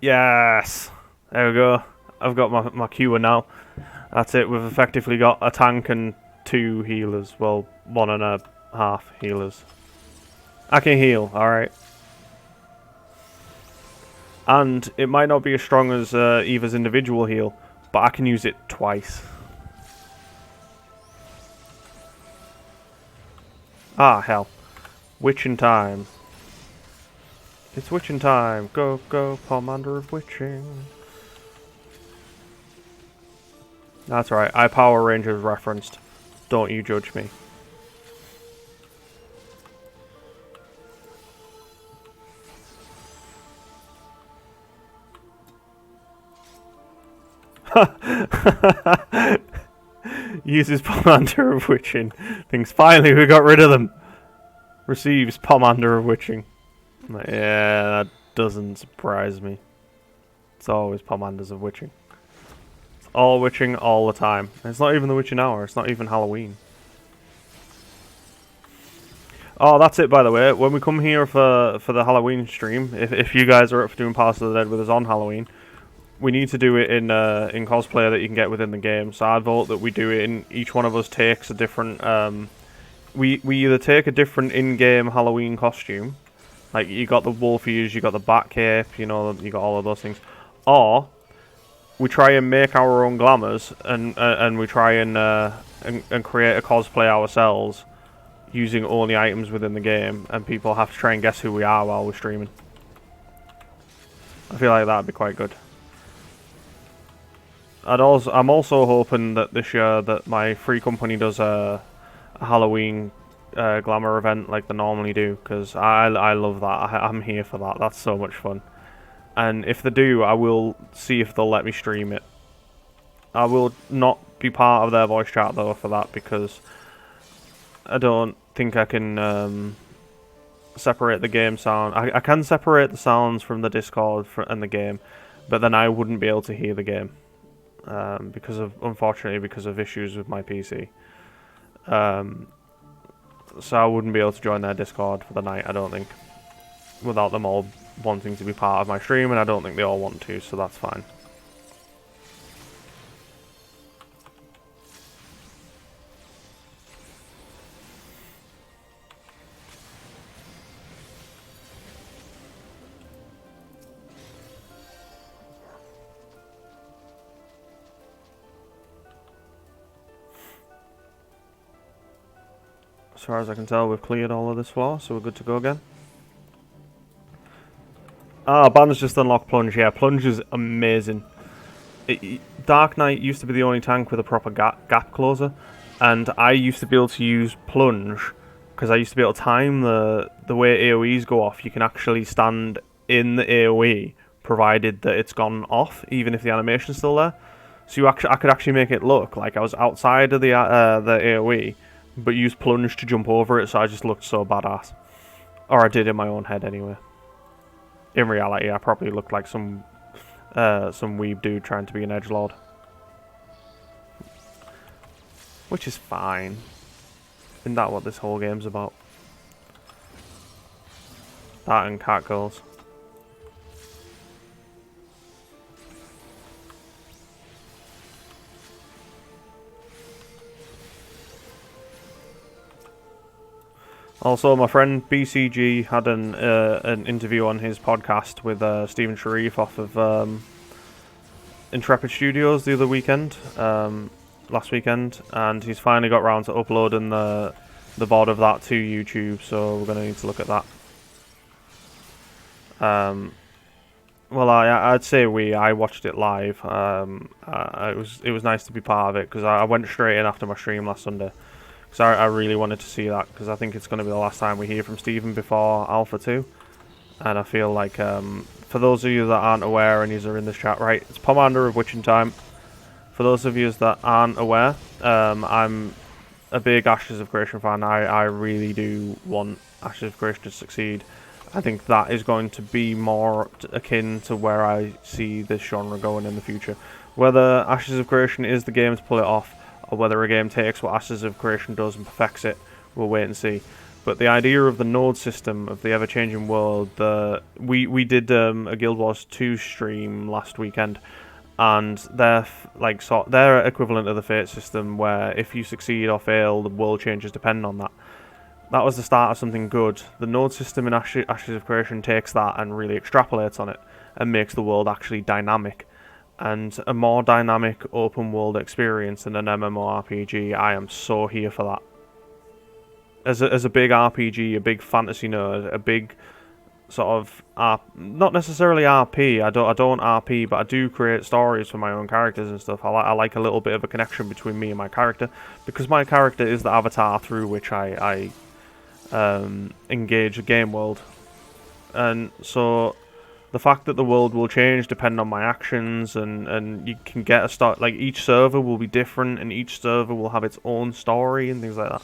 Yes! There we go. I've got my Q now. That's it. We've effectively got a tank and 2 healers. Well, 1.5 healers. I can heal, alright. And it might not be as strong as Eva's individual heal, but I can use it twice. Ah, hell. Witching time. It's witching time. Go, go, Pomander of Witching. That's right. I Power Rangers referenced. Don't you judge me. Uses Pomander of Witching. Thinks finally we got rid of them. Receives Pomander of Witching. Yeah, that doesn't surprise me. It's always Pomanders of Witching. It's all witching all the time. It's not even the witching hour. It's not even Halloween. Oh, that's it, by the way. When we come here for the Halloween stream, if you guys are up for doing Pass of the Dead with us on Halloween, we need to do it in cosplay that you can get within the game. So I vote that we do it in each one of us takes a different. We either take a different in-game Halloween costume, like you got the wolf ears, you got the bat cape, you know, you got all of those things, or we try and make our own glamours and we try and create a cosplay ourselves using only items within the game, and people have to try and guess who we are while we're streaming. I feel like that'd be quite good. I'm also hoping that this year that my free company does a Halloween glamour event like they normally do, because I love that. I'm here for that. That's so much fun. And if they do, I will see if they'll let me stream it. I will not be part of their voice chat though for that, because I don't think I can separate the game sound. I can separate the sounds from the Discord and the game, but then I wouldn't be able to hear the game. Unfortunately, because of issues with my PC. So I wouldn't be able to join their Discord for the night, I don't think. Without them all wanting to be part of my stream, and I don't think they all want to, so that's fine. As far as I can tell, we've cleared all of this floor, so we're good to go again. Ah, Bann's just unlocked Plunge. Yeah, Plunge is amazing. Dark Knight used to be the only tank with a proper gap closer, and I used to be able to use Plunge because I used to be able to time the way AoEs go off. You can actually stand in the AoE, provided that it's gone off, even if the animation's still there. So I could actually make it look like I was outside of the AoE, but use Plunge to jump over it, so I just looked so badass. Or I did in my own head anyway. In reality, I probably looked like some weeb dude trying to be an edgelord. Which is fine. Isn't that what this whole game's about? That and catgirls. Also, my friend BCG had an interview on his podcast with Stephen Sharif off of Intrepid Studios the other weekend, last weekend, and he's finally got round to uploading the VOD of that to YouTube, so we're going to need to look at that. Well, I'd say I watched it live. It was nice to be part of it because I went straight in after my stream last Sunday because I really wanted to see that because I think it's going to be the last time we hear from Stephen before Alpha 2, and I feel like for those of you that aren't aware and you are in this chat, right, it's Pomander of Witching Time. For those of you that aren't aware, I'm a big Ashes of Creation fan. I really do want Ashes of Creation to succeed. I think that is going to be more akin to where I see this genre going in the future. Whether Ashes of Creation is the game to pull it off, or whether a game takes what Ashes of Creation does and perfects it, we'll wait and see. But the idea of the node system, of the ever-changing world, we did a Guild Wars 2 stream last weekend, and their equivalent of the Fate system, where if you succeed or fail, the world changes depending on that. That was the start of something good. The node system in Ashes of Creation takes that and really extrapolates on it and makes the world actually dynamic. And a more dynamic open world experience in an MMORPG, I am so here for that. As a big RPG, a big fantasy nerd, a big sort of not necessarily RP. I don't RP, but I do create stories for my own characters and stuff. I like a little bit of a connection between me and my character because my character is the avatar through which I engage the game world, and so the fact that the world will change depending on my actions, and you can get a start, like each server will be different and each server will have its own story and things like that.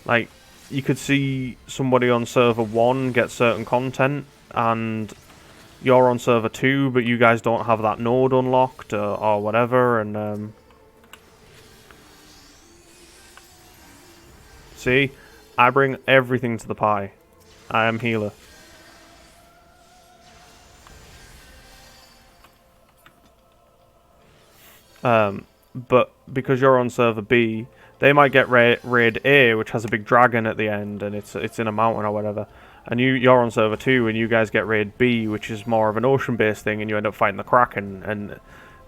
Like you could see somebody on server 1 get certain content and you're on server 2 but you guys don't have that node unlocked or whatever, and see, I bring everything to the pie. I am healer. But because you're on server B, they might get raid A, which has a big dragon at the end, and it's in a mountain or whatever. And you're on server 2, and you guys get raid B, which is more of an ocean-based thing, and you end up fighting the Kraken, and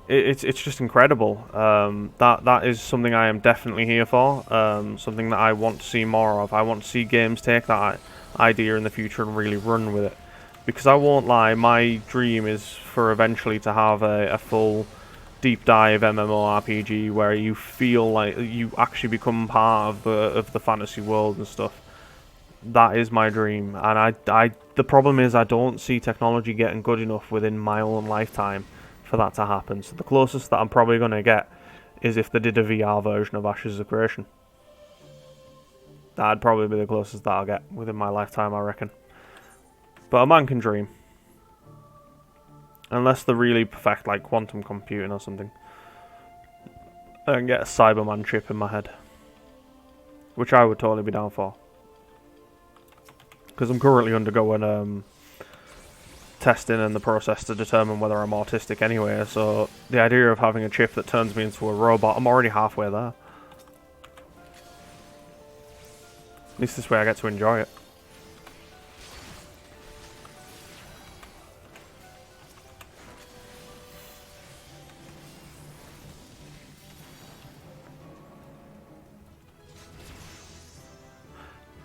it's just incredible. That is something I am definitely here for. Something that I want to see more of. I want to see games take that idea in the future and really run with it. Because I won't lie, my dream is for eventually to have a full deep dive MMORPG where you feel like you actually become part of the fantasy world and stuff. That is my dream, and the problem is I don't see technology getting good enough within my own lifetime for that to happen. So the closest that I'm probably going to get is if they did a VR version of Ashes of Creation. That'd probably be the closest that I'll get within my lifetime, I reckon. But a man can dream. Unless they really perfect like quantum computing or something. I can get a Cyberman chip in my head. Which I would totally be down for. Because I'm currently undergoing testing in the process to determine whether I'm autistic anyway, so the idea of having a chip that turns me into a robot, I'm already halfway there. At least this way I get to enjoy it.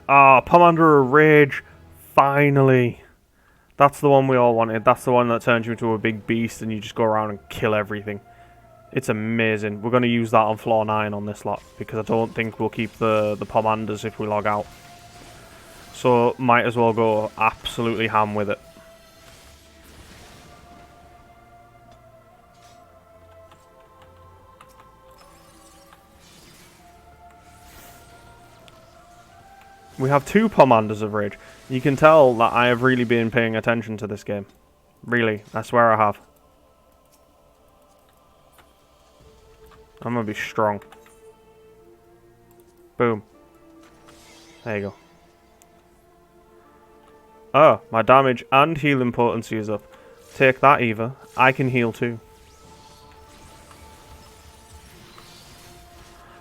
Ah, Pomander of Rage, finally. That's the one we all wanted. That's the one that turns you into a big beast and you just go around and kill everything. It's amazing. We're going to use that on floor 9 on this lot because I don't think we'll keep the Pomanders if we log out. So might as well go absolutely ham with it. We have 2 Pomanders of Rage. You can tell that I have really been paying attention to this game. Really, I swear I have. I'm gonna be strong. Boom. There you go. Oh, my damage and healing potency is up. Take that, Eva. I can heal too.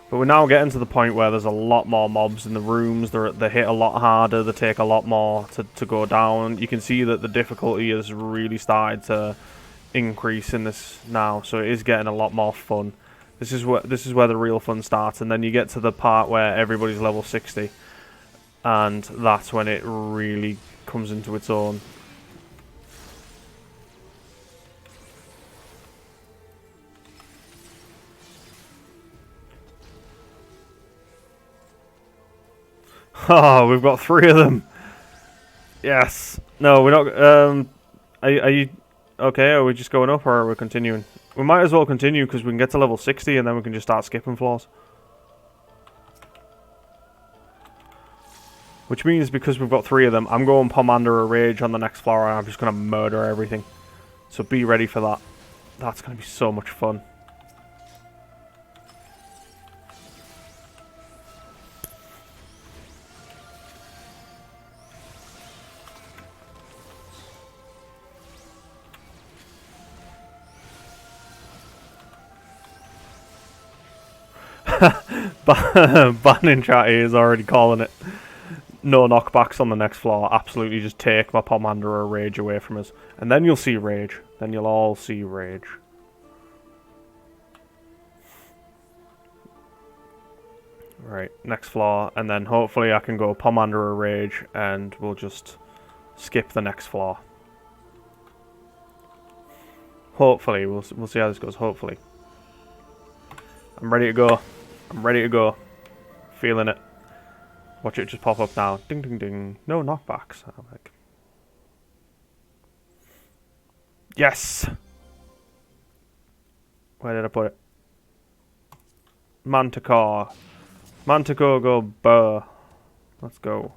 But we're now getting to the point where there's a lot more mobs in the rooms. They hit a lot harder. They take a lot more to go down. You can see that the difficulty has really started to increase in this now. So it is getting a lot more fun. This is where the real fun starts. And then you get to the part where everybody's level 60. And that's when it really comes into its own. Oh, we've got 3 of them. Yes. No, we're not. Are you okay? Are we just going up or are we continuing? We might as well continue because we can get to level 60 and then we can just start skipping floors. Which means because we've got 3 of them, I'm going Pomander or Rage on the next floor and I'm just going to murder everything. So be ready for that. That's going to be so much fun. Bann in chat is already calling it. No knockbacks on the next floor. Absolutely just take my Pomander or Rage away from us. And then you'll see Rage. Then you'll all see Rage. Right, next floor. And then hopefully I can go Pomander or Rage and we'll just skip the next floor. Hopefully. We'll see how this goes. Hopefully. I'm ready to go. I'm ready to go. Feeling it. Watch it just pop up now. Ding, ding, ding. No knockbacks. I'm like... Yes! Where did I put it? Manticore. Manticore go burr. Let's go.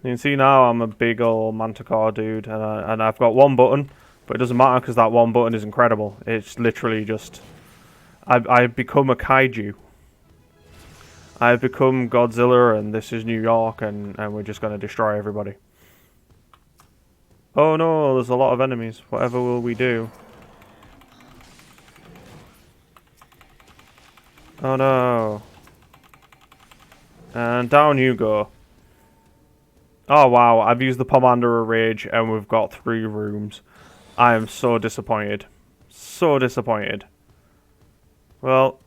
You can see now I'm a big old Manticore dude. And I've got 1 button. But it doesn't matter because that 1 button is incredible. It's literally just... I've become a kaiju. I've become Godzilla and this is New York and we're just going to destroy everybody. Oh no, there's a lot of enemies. Whatever will we do? Oh no. And down you go. Oh wow, I've used the Pomander of Rage and we've got 3 rooms. I am so disappointed. So disappointed. Well,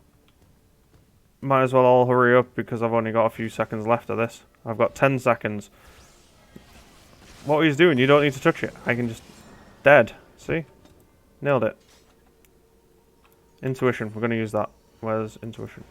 might as well all hurry up because I've only got a few seconds left of this. I've got 10 seconds. What he's doing, you don't need to touch it. I can just... Dead. See? Nailed it. Intuition. We're going to use that. Where's intuition?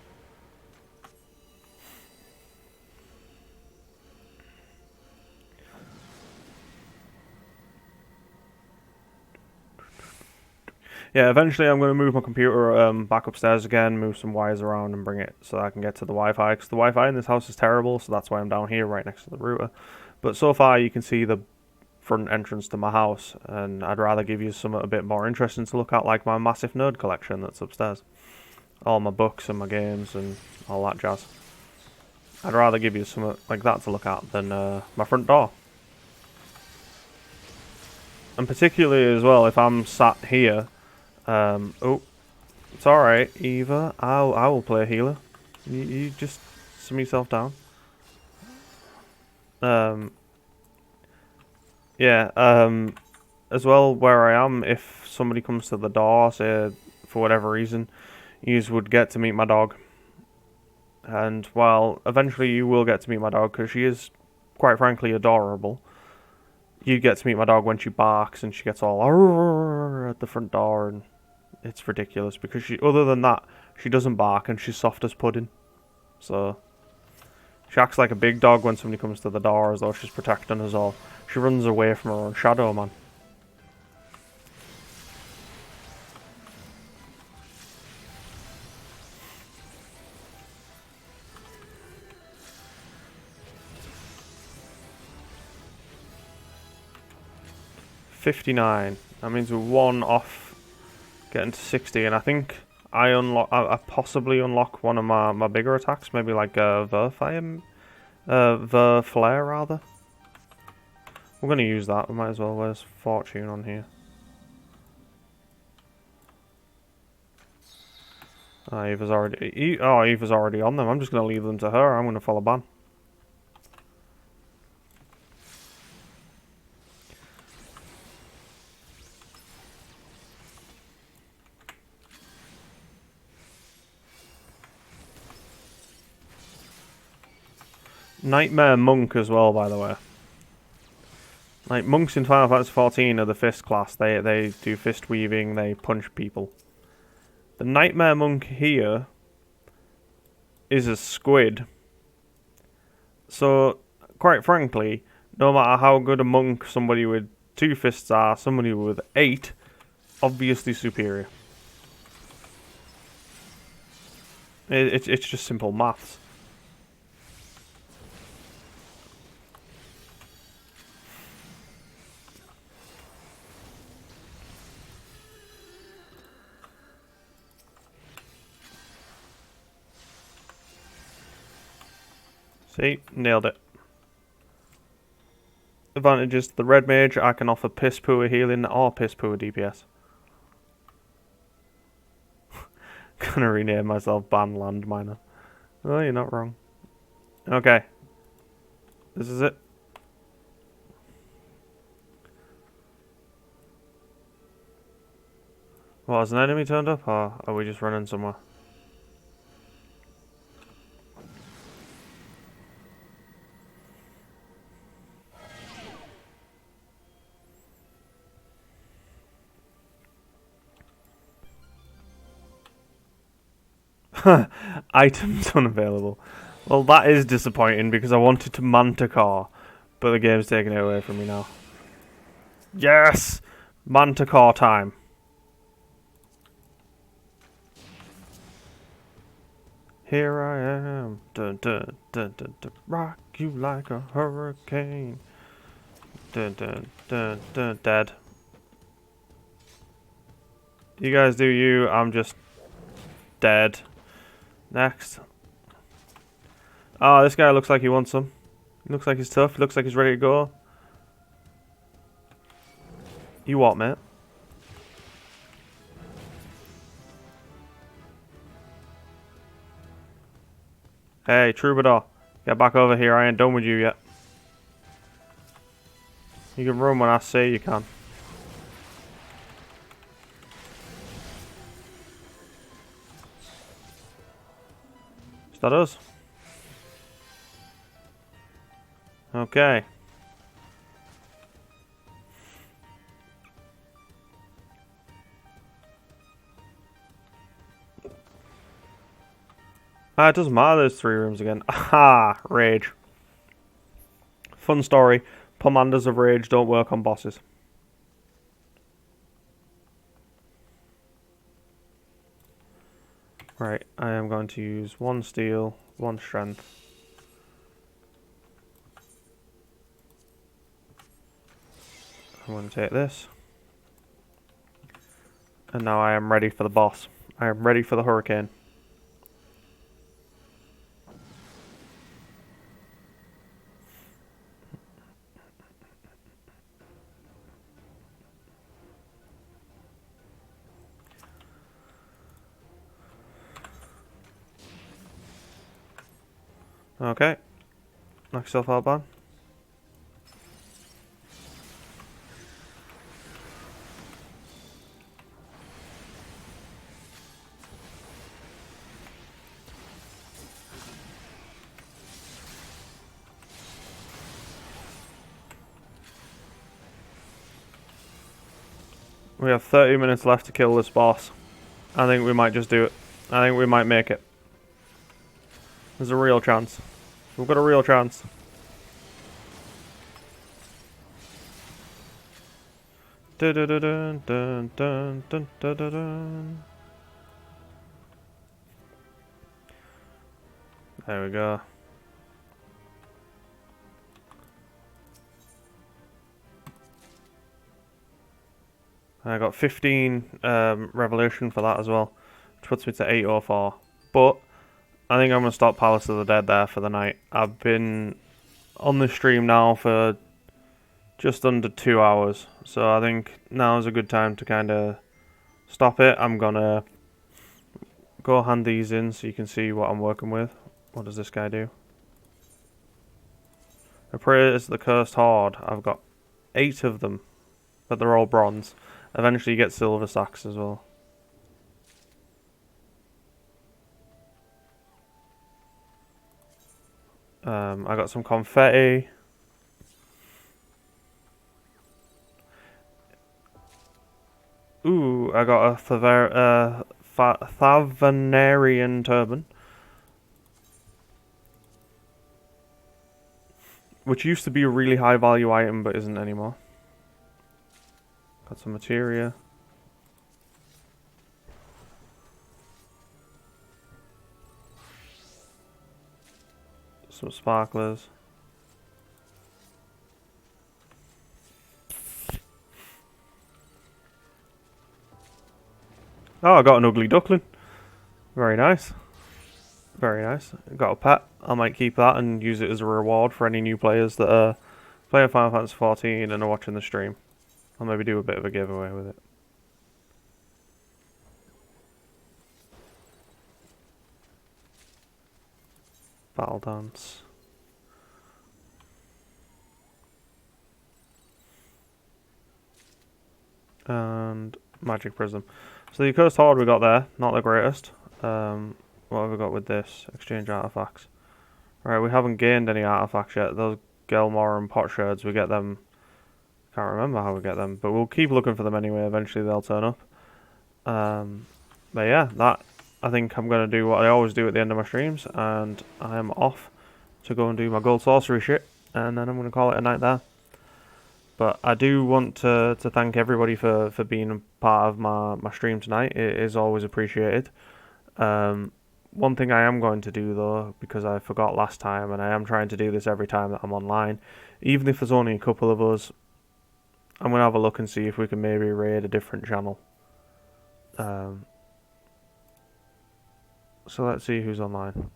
Yeah, eventually I'm going to move my computer back upstairs again, move some wires around and bring it so I can get to the Wi-Fi. Because the Wi-Fi in this house is terrible, so that's why I'm down here right next to the router. But so far you can see the front entrance to my house, and I'd rather give you something a bit more interesting to look at, like my massive nerd collection that's upstairs. All my books and my games and all that jazz. I'd rather give you something like that to look at than my front door. And particularly as well, if I'm sat here... oh, it's alright, Eva. I will play a healer. You just sim yourself down. Yeah, as well, where I am, if somebody comes to the door, say, for whatever reason, you would get to meet my dog. And, well, eventually you will get to meet my dog, because she is, quite frankly, adorable. You get to meet my dog when she barks, and she gets all at the front door, and it's ridiculous, because she, other than that, she doesn't bark, and she's soft as pudding. So, she acts like a big dog when somebody comes to the door, as though she's protecting us all. She runs away from her own shadow, man. $59. That means we're 1 off getting to 60, and I think I possibly unlock one of my bigger attacks, maybe like Verfire, Flare rather. We're gonna use that. We might as well. Where's Fortune on here? Eva's already. Eva's already on them. I'm just gonna leave them to her. I'm gonna follow Bann. Nightmare Monk as well, by the way. Like, monks in Final Fantasy XIV are the fist class. They do fist weaving, they punch people. The Nightmare Monk here is a squid So, quite frankly, no matter how good a monk somebody with 2 fists are, somebody with 8, obviously superior. It's just simple maths. See? Nailed it. Advantages to the red mage, I can offer piss poor healing or piss poor DPS. Gonna rename myself Bann Landminer. Oh, you're not wrong. Okay. This is it. What, has an enemy turned up, or are we just running somewhere? Items unavailable. Well, that is disappointing because I wanted to Manticore, but the game's taking it away from me now. Yes! Manticore time. Here I am, dun dun dun dun dun, rock you like a hurricane. Dun dun dun dun, dead. You guys do you, I'm just dead. Next. Oh, this guy looks like he wants some. He looks like he's tough, he looks like he's ready to go. You what, mate? Hey, Troubadour, get back over here, I ain't done with you yet. You can run when I say you can. Is that us? Okay. It doesn't matter, there's 3 rooms again. Aha! Rage. Fun story. Commanders of Rage don't work on bosses. Right, I am going to use 1 steel, 1 strength. I'm going to take this. And now I am ready for the boss. I am ready for the hurricane. Okay. Knock yourself out, Bann. We have 30 minutes left to kill this boss. I think we might just do it. I think we might make it. There's a real chance. We've got a real chance. Dun dun dun dun dun dun dun dun. There we go. I got 15 revolution for that as well, which puts me to 804. But I think I'm going to stop Palace of the Dead there for the night. I've been on the stream now for just under 2 hours, so I think now is a good time to kind of stop it. I'm going to go hand these in so you can see what I'm working with. What does this guy do? Appraise the Cursed Horde. I've got 8 of them, but they're all bronze. Eventually you get silver sacks as well. I got some confetti. Ooh, I got a Thavanarian turban. which used to be a really high value item but isn't anymore. Got some materia. Some sparklers. Oh, I got an ugly duckling. Very nice. Very nice. Got a pet. I might keep that and use it as a reward for any new players that are playing Final Fantasy 14 and are watching the stream. I'll maybe do a bit of a giveaway with it. Battle Dance. And Magic Prism. So the Accursed Horde we got there, not the greatest. What have we got with this? Exchange artifacts. Right, we haven't gained any artifacts yet. Those Gelmor and Potsherds, we get them. Can't remember how we get them, but we'll keep looking for them anyway. Eventually they'll turn up. But yeah, that I think I'm going to do what I always do at the end of my streams, and I'm off to go and do my gold sorcery shit, and then I'm going to call it a night there. But I do want to thank everybody for being a part of my stream tonight. It is always appreciated. One thing I am going to do though, because I forgot last time, and I am trying to do this every time that I'm online, even if there's only a couple of us, I'm going to have a look and see if we can maybe raid a different channel. So let's see who's online.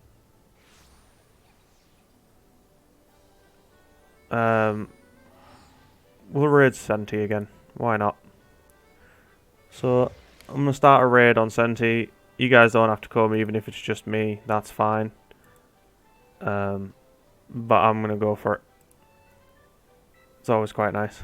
We'll raid Senti again. Why not? So I'm going to start a raid on Senti. You guys don't have to come, even if it's just me. That's fine. But I'm going to go for it. It's always quite nice.